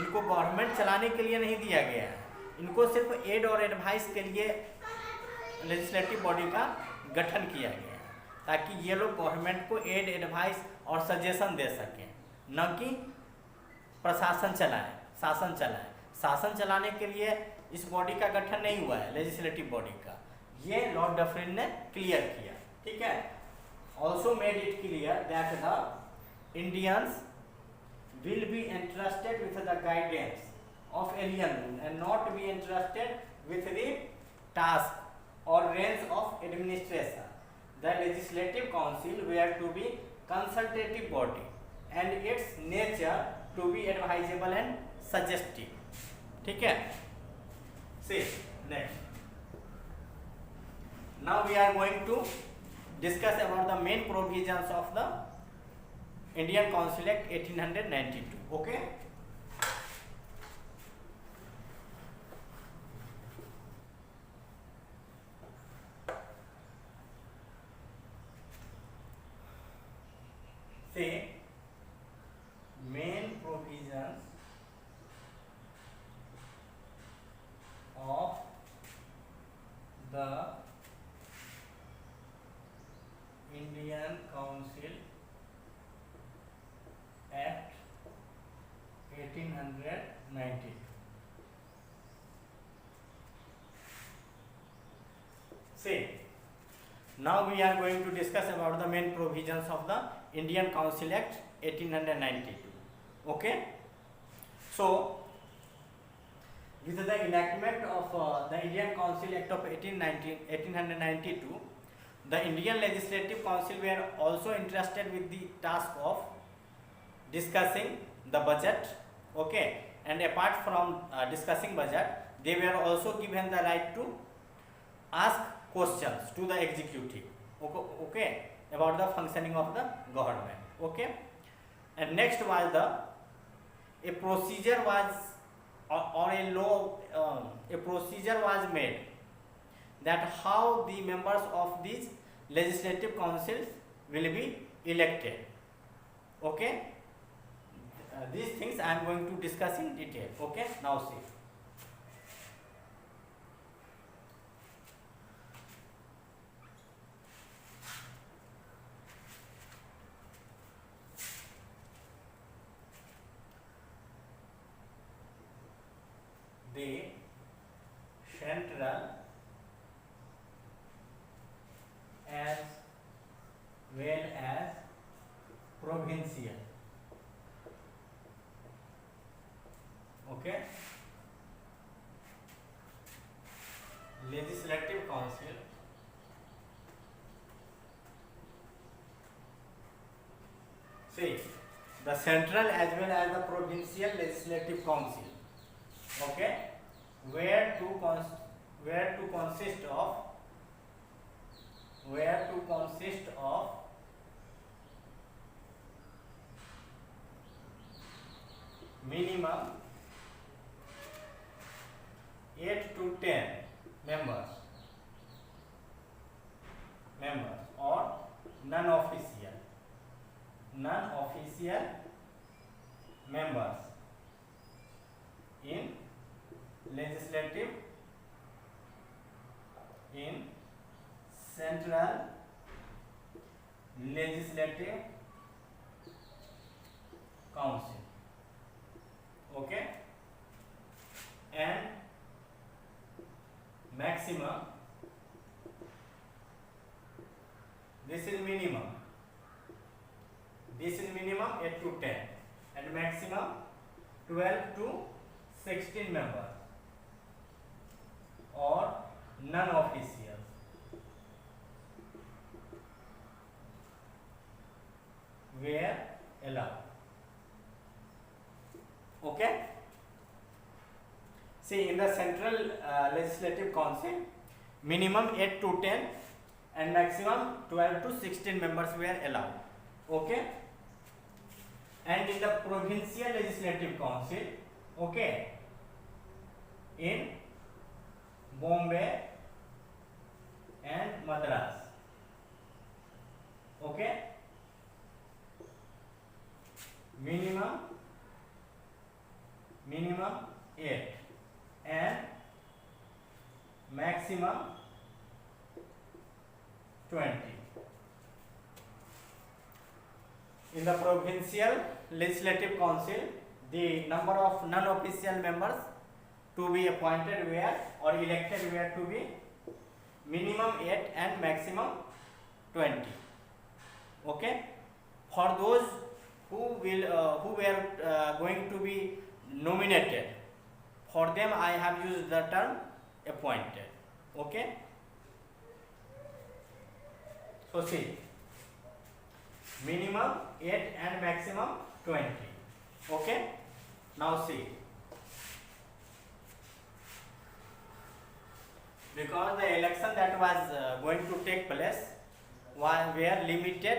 इनको गवर्नमेंट चलाने के लिए नहीं दिया गया है, इनको सिर्फ एड और एडवाइस के लिए लेजिस्लेटिव बॉडी का गठन किया गया है, ताकि ये लोग गवर्नमेंट को एड एडवाइस और सजेशन दे सकें, न कि प्रशासन चलाएं, शासन चलाएं। शासन चलाने के लिए इस बॉडी का गठन नहीं हुआ है, लेजिस्लेटिव बॉडी का, ये लॉर्ड डफरिन ने क्लियर किया, ठीक है। Also made it clear that the Indians will be entrusted with the guidance of alien rule and not be entrusted with the task or range of administration. The legislative council were to be consultative body and its nature to be advisable and suggestive. ठीक है, see next. Now we are going to discuss about the main provisions of the Indian Council Act 1892. Okay. Say main provisions of the Indian Council Act 1892. See, now we are going to discuss about the main provisions of the Indian Council Act 1892. Okay. So, with the enactment of the Indian Council Act of 1892, the Indian Legislative Council were also entrusted with the task of discussing the budget, okay, and apart from discussing budget, they were also given the right to ask questions to the executive, okay, about the functioning of the government, okay. And next was a procedure was or a law, a procedure was made that how the members of these legislative councils will be elected, okay. These things I am going to discuss in detail, okay. Now see, the central as well as provincial, okay, legislative council see the central as well as the provincial legislative council, okay, where to consist of minimum 8 to 10 members or non-official members in central legislative council, okay, and maximum, this is minimum 8 to 10 and maximum 12 to 16 members or non-official, where See, in the Central Legislative Council, minimum 8 to 10 and maximum 12 to 16 members were allowed. Okay. And in the Provincial Legislative Council, okay, in Bombay and Madras, okay, minimum 8 and maximum 20. In the Provincial Legislative Council, the number of non-official members to be appointed were or elected were to be minimum 8 and maximum 20. Okay. For those who were going to be nominated, for them I have used the term appointed. Okay. So see, minimum 8 and maximum 20. Okay. Now see, because the election that was going to take place were limited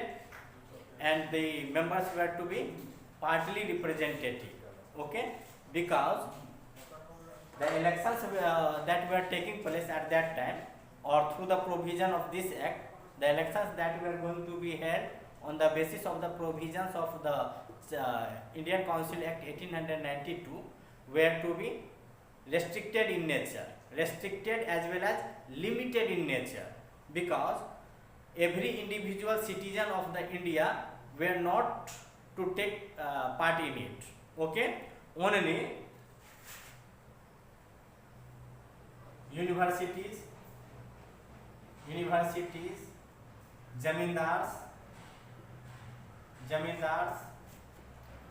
and the members were to be partly representative. Okay. Because the elections that were taking place at that time, or through the provision of this act, the elections that were going to be held on the basis of the provisions of the Indian Council Act 1892 were to be restricted in nature, restricted as well as limited in nature, because every individual citizen of the India were not to take part in it. Okay. Only universities, zamindars,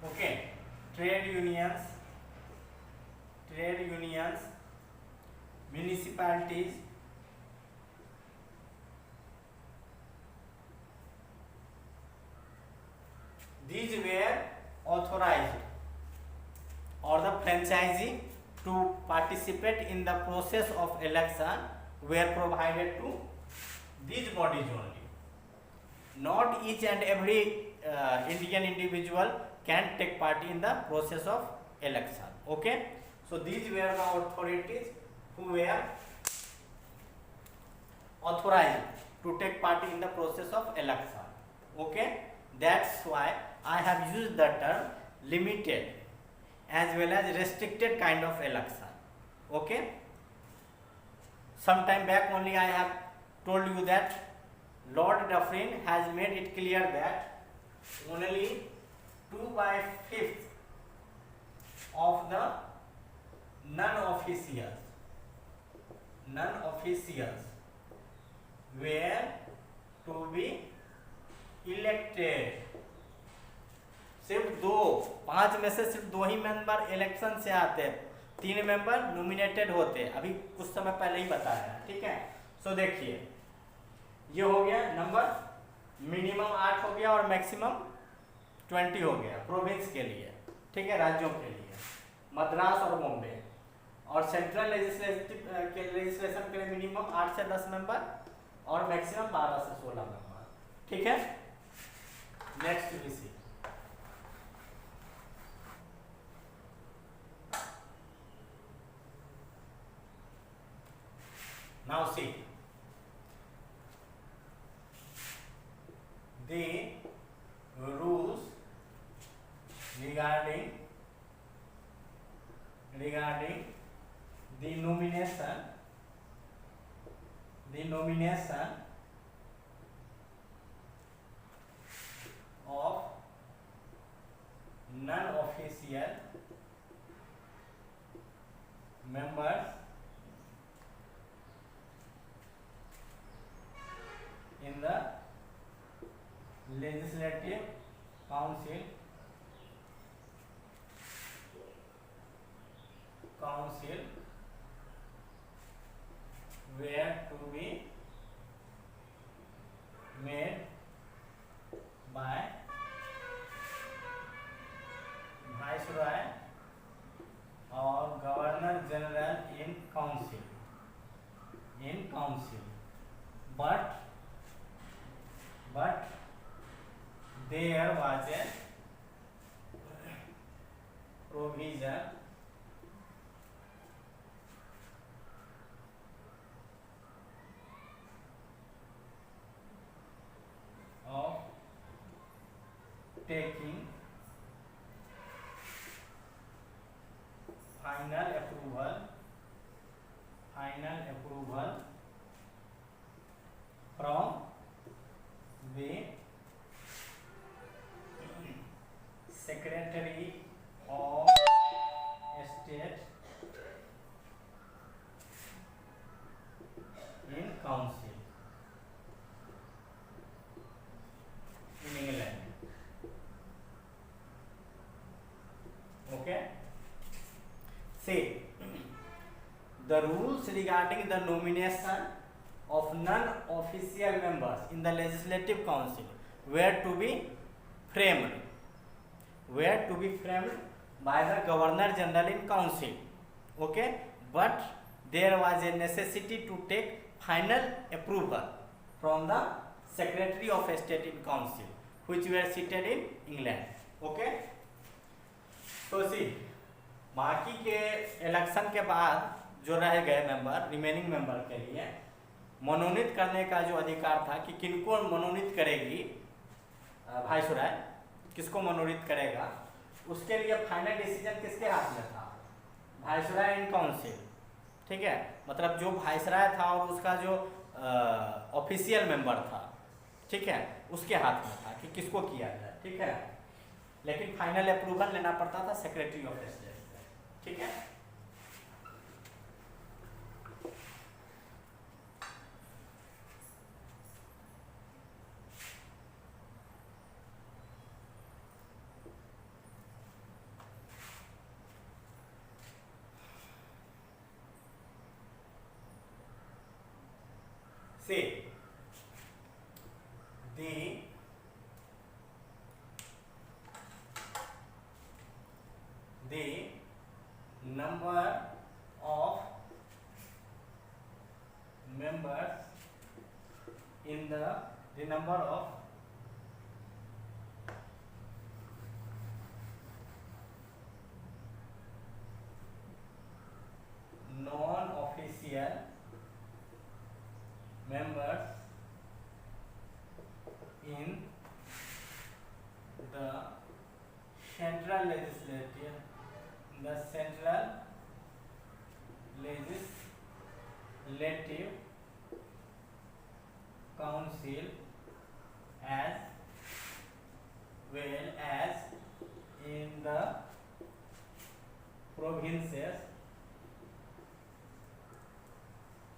okay, trade unions, municipalities, these were authorized, or the franchisee to participate in the process of election were provided to these bodies only. Not each and every Indian individual can take part in the process of election. Okay. So these were the authorities who were authorized to take part in the process of election. Okay. That's why I have used the term limited as well as restricted kind of election. Okay. Some time back only I have told you that Lord Dufferin has made it clear that only 2/5 of the non-officials were to be elected. सिर्फ 5 में से सिर्फ 2 ही member election से आते, 3 member nominated होते. अभी कुछ समय पहले ही बताया. ठीक है. सो देखिए, ये हो गया नंबर, मिनिमम 8 हो गया और मैक्सिमम 20 हो गया प्रोविंस के लिए. ठीक है, राज्यों के लिए, मद्रास और बॉम्बे. और सेंट्रल लेजिस्लेशन के लिए मिनिमम 8 से 10 मेंबर और मैक्सिमम 12 से 16 मेंबर. ठीक है. Next we see. Now see, the rules regarding the nomination of non-official members in the Legislative Council were to be made by Viceroy or Governor General but there was a provision of taking final approval from the Secretary of State in Council in England. Okay. See, the rules regarding the nomination of non-official members in the Legislative Council were to be framed by the Governor General in Council. Okay, but there was a necessity to take final approval from the Secretary of State in Council, which were seated in England. Okay, तो सी बाकी के election के बाद जो रह गए member, remaining member के लिए मनोनीत करने का जो अधिकार था कि किनको मनोनीत करेगी वाइसराय, किसको मनोनीत करेगा, उसके लिए फाइनल डिसीजन किसके हाथ में था? Viceroy in council. ठीक है, मतलब जो वाइसराय था और उसका जो ऑफिशियल मेंबर था, ठीक है, उसके हाथ में था कि किसको किया जाए. ठीक है, लेकिन फाइनल अप्रूवल लेना पड़ता था सेक्रेटरी ऑफ स्टेट. ठीक है, see the number of members in the number of non-official members in the central legislative council as well as in the provinces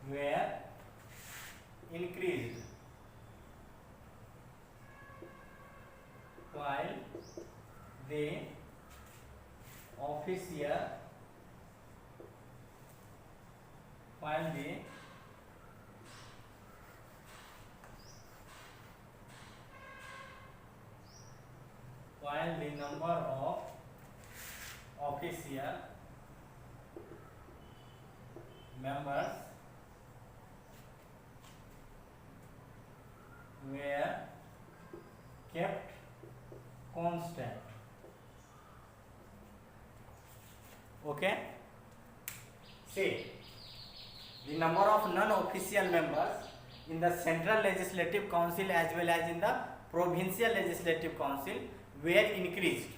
were increased, while the official number of official members were kept constant. Okay, see, the number of non-official members in the Central Legislative Council as well as in the Provincial Legislative Council were increased.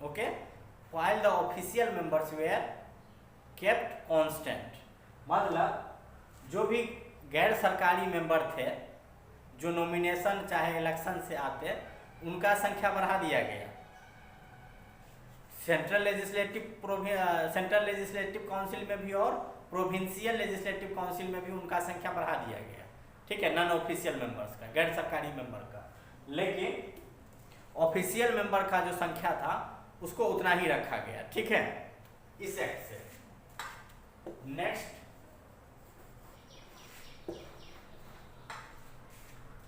Okay, while the official members were kept constant. मतलब जो भी गैर सरकारी member थे जो nomination चाहे election से आते, उनका संख्या बढ़ा दिया गया. सेंट्रल लेजिस्लेटिव काउंसिल में भी और प्रोविंशियल लेजिस्लेटिव काउंसिल में भी उनका संख्या बढ़ा दिया गया. ठीक है, नॉन ऑफिशियल मेंबर्स का, गैर सरकारी मेंबर का. लेकिन ऑफिशियल मेंबर का जो संख्या था उसको उतना ही रखा गया. ठीक है, इस एक्ट से. Next,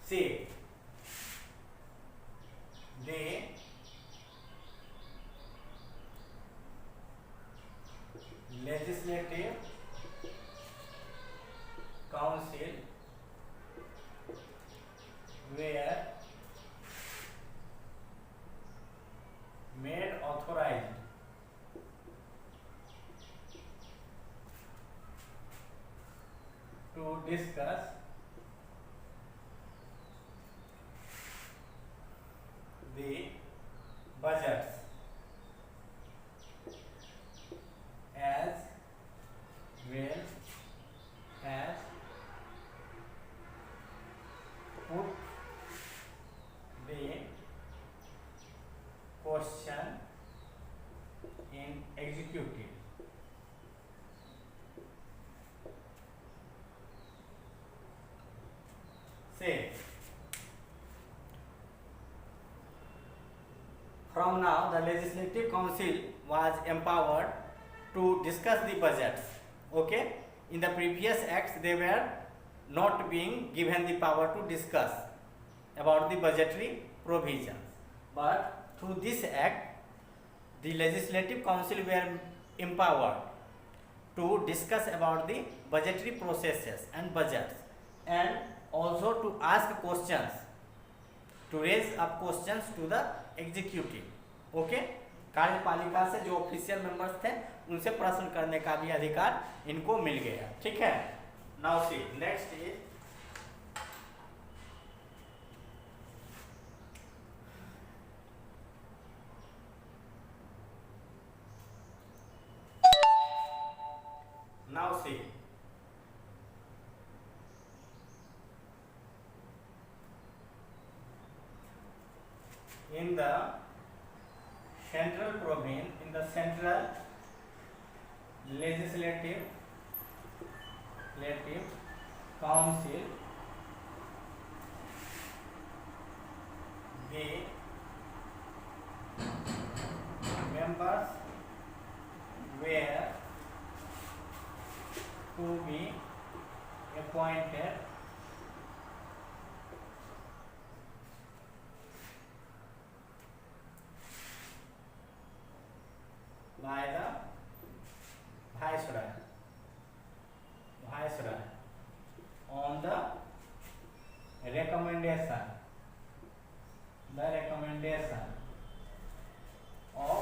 see the legislative council from now the legislative council was empowered to discuss the budgets. Okay, in the previous acts they were not being given the power to discuss about the budgetary provisions, but through this act the legislative council were empowered to discuss about the budgetary processes and budgets, and also to ask questions, to raise up questions to the executive. Okay, कार्यपालिका से जो official members थे उनसे प्रश्न करने का भी अधिकार इनको मिल गया। ठीक है, now see next is now see in the central province, in the central legislative council, the members were to be appointed by the viceroy on the recommendation of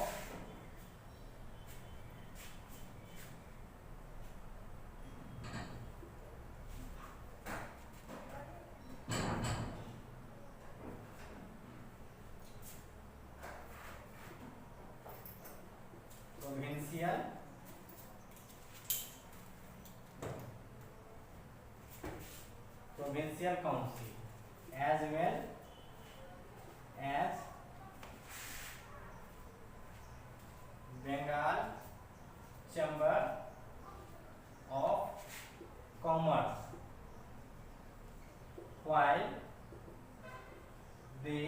provincial council as well as Bengal Chamber of Commerce, while the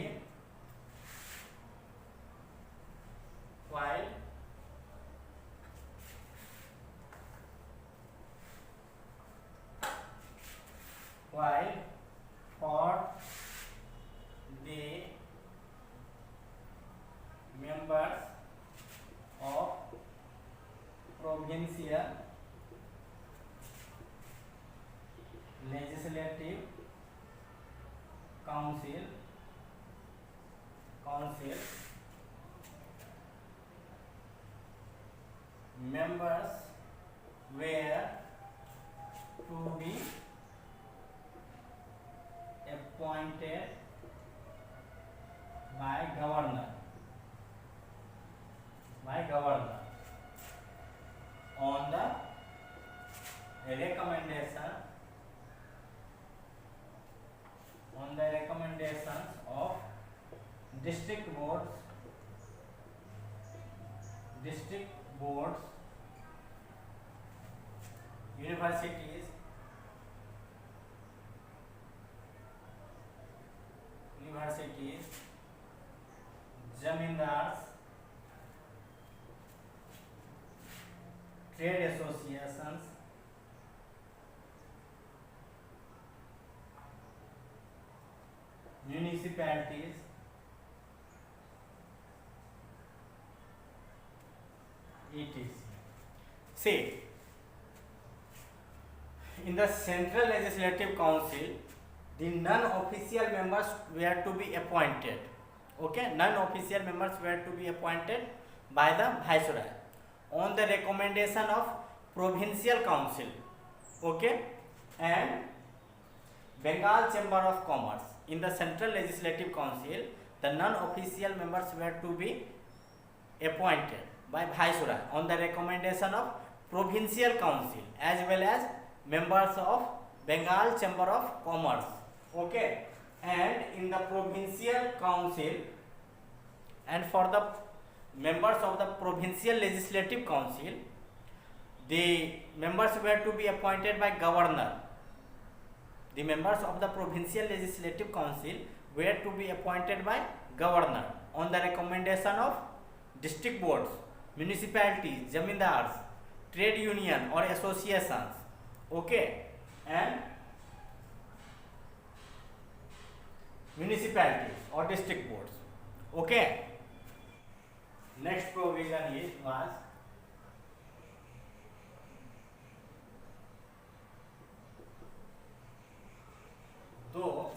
for the members of provincial legislative council members were to be appointed by governor on the recommendations of district boards, universities, zamindars, trade associations, municipalities, etc. See, in the Central Legislative Council, the non-official members were to be appointed. Okay, non-official members were to be appointed by the Viceroy on the recommendation of Provincial Council. Okay, and Bengal Chamber of Commerce. In the Central Legislative Council, the non-official members were to be appointed by Viceroy on the recommendation of Provincial Council as well as members of Bengal Chamber of Commerce. Okay, and in the Provincial Council and for the members of the Provincial Legislative Council, the members were to be appointed by governor. The members of the Provincial Legislative Council were to be appointed by governor on the recommendation of district boards, municipalities, zamindars, trade union or associations, okay, and municipalities or district boards, okay. Next provision is was though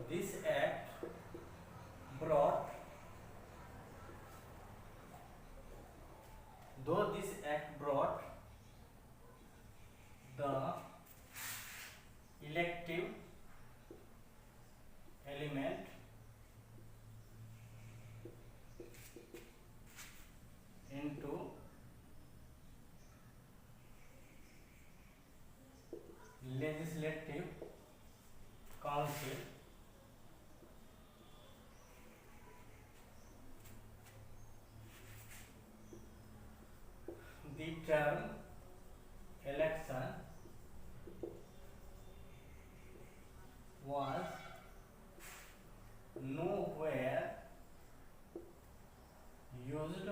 this act brought the elective element into legislative council, the term election was nowhere used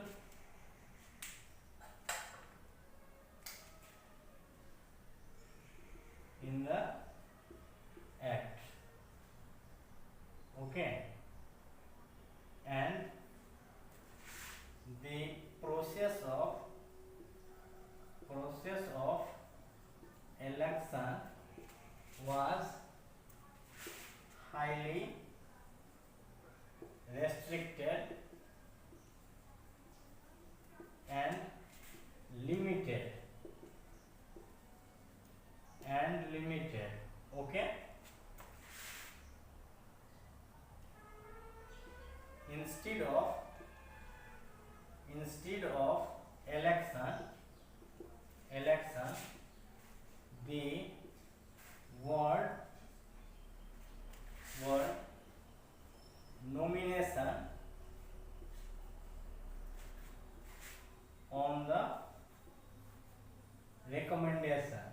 in the act, okay, and the process of election was highly restricted and limited, okay. Instead of election, the word nomination on the recommendation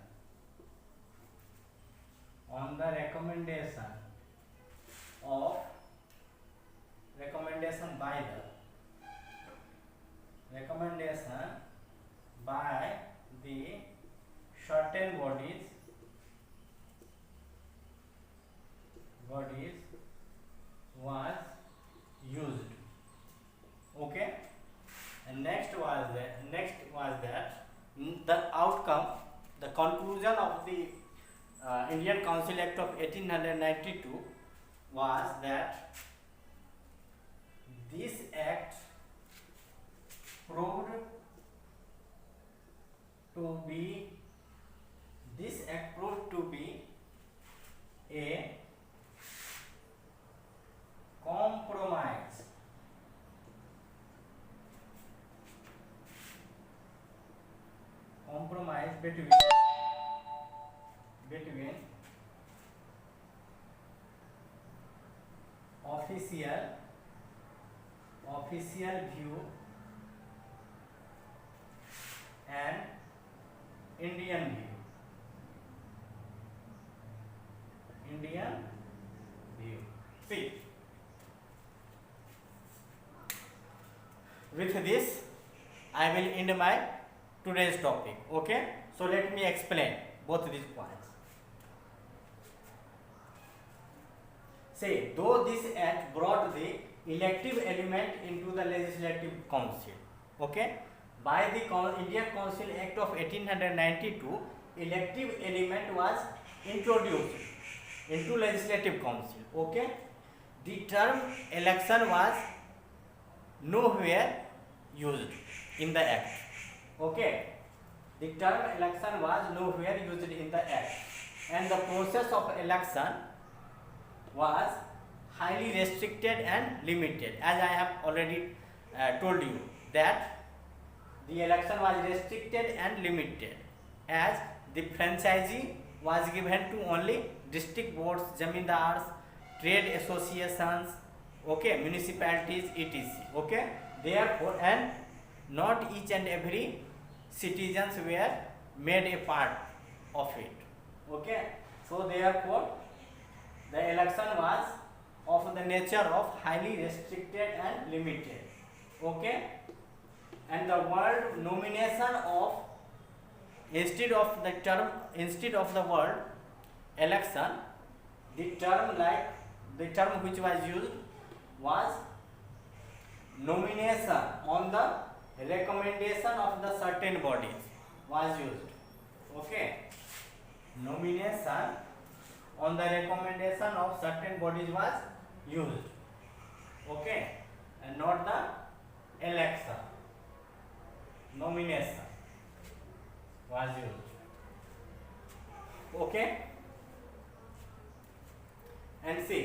by the certain bodies was used, okay. And next was that the outcome, the conclusion of the Indian Council Act of 1892 was that this act proved to be a compromise between official view and Indian view. See, with this I will end my today's topic, okay. So let me explain both these points. Say, though this act brought the elective element into the legislative council, okay, by the Indian Council Act of 1892, elective element was introduced into legislative council, okay. The term election was nowhere used in the act, okay. The term election was nowhere used in the act, and the process of election was highly restricted and limited, as I have already told you that the election was restricted and limited, as the franchisee was given to only district boards, zamindars, trade associations, okay, municipalities, etc. Okay, therefore, and not each and every citizens were made a part of it, okay. So therefore the election was of the nature of highly restricted and limited. Okay, and the word nomination of instead of the word election, the term which was used was nomination on the recommendation of the certain bodies was used. Okay, nomination on the recommendation of certain bodies was used. Okay, and not the election. Nomination was used. Okay, and see,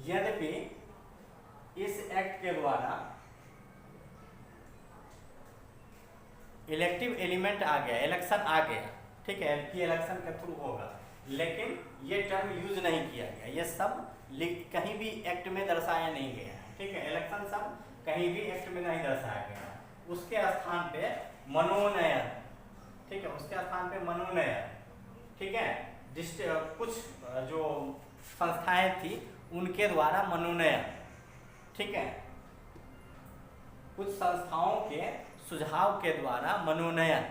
यद्यपि इस act के द्वारा elective element आ गया, election आ गया, ठीक है, कि election के थ्रू होगा, लेकिन ये टर्म यूज नहीं किया गया, ये सब कहीं भी एक्ट में दर्शाया नहीं गया है, ठीक है, इलेक्शन सब कहीं भी एक्ट में नहीं दर्शाया गया। उसके स्थान पे मनोनयन, ठीक है, उसके स्थान पे मनोनयन, ठीक है, कुछ जो संस्थाएं थी उनके द्वारा मनोनयन, ठीक है, कुछ संस्थाओं के सुझाव के द्वारा मनोनयन,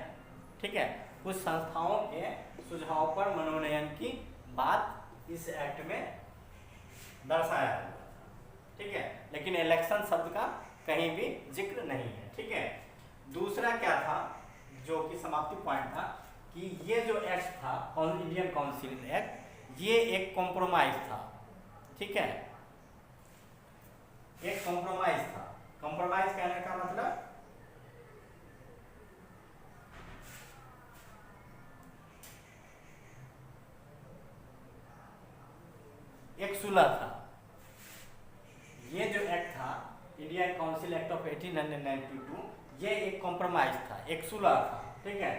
ठीक है, कुछ संस्थाओं के सुझाव पर मनोनयन की बात इस एक्ट में दर्शाया है, ठीक है, लेकिन इलेक्शन शब्द का कहीं भी जिक्र नहीं है, ठीक है। दूसरा क्या था जो कि समाप्ति पॉइंट था कि ये जो एक्ट था इंडियन काउंसिल एक्ट, ये एक कॉम्प्रोमाइज था, ठीक है, एक कॉम्प्रोमाइज था। कॉम्प्रोमाइज कहने का मतलब एक सुलह था। ये जो एक्ट था इंडियन काउंसिल एक्ट ऑफ 1892, ये एक कॉम्प्रोमाइज था, एक सुलह था, ठीक है,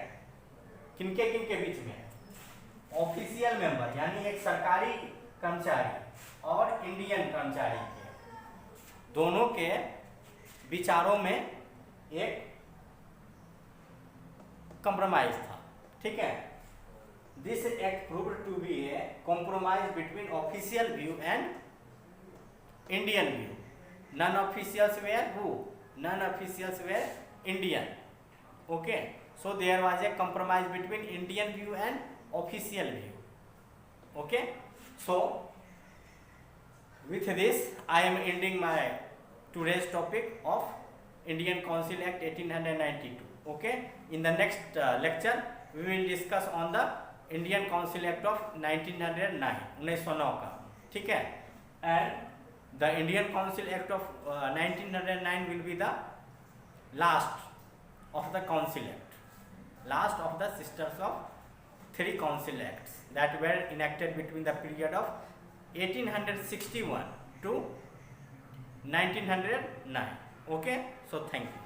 किनके किनके बीच में, ऑफिशियल मेंबर यानी एक सरकारी कर्मचारी और इंडियन कर्मचारी के दोनों के विचारों में एक कॉम्प्रोमाइज था, ठीक है। This act proved to be a compromise between official view and Indian view. Non officials were who, non officials were Indian, okay, so there was a compromise between Indian view and official view, okay, so with this I am ending my today's topic of Indian Council Act 1892, okay. In the next lecture we will discuss on the Indian Council Act of 1909 का, ठीक है, and the Indian Council Act of 1909 will be the last of the Council Act, last of the sisters of 3 council acts that were enacted between the period of 1861 to 1909, okay. So thank you.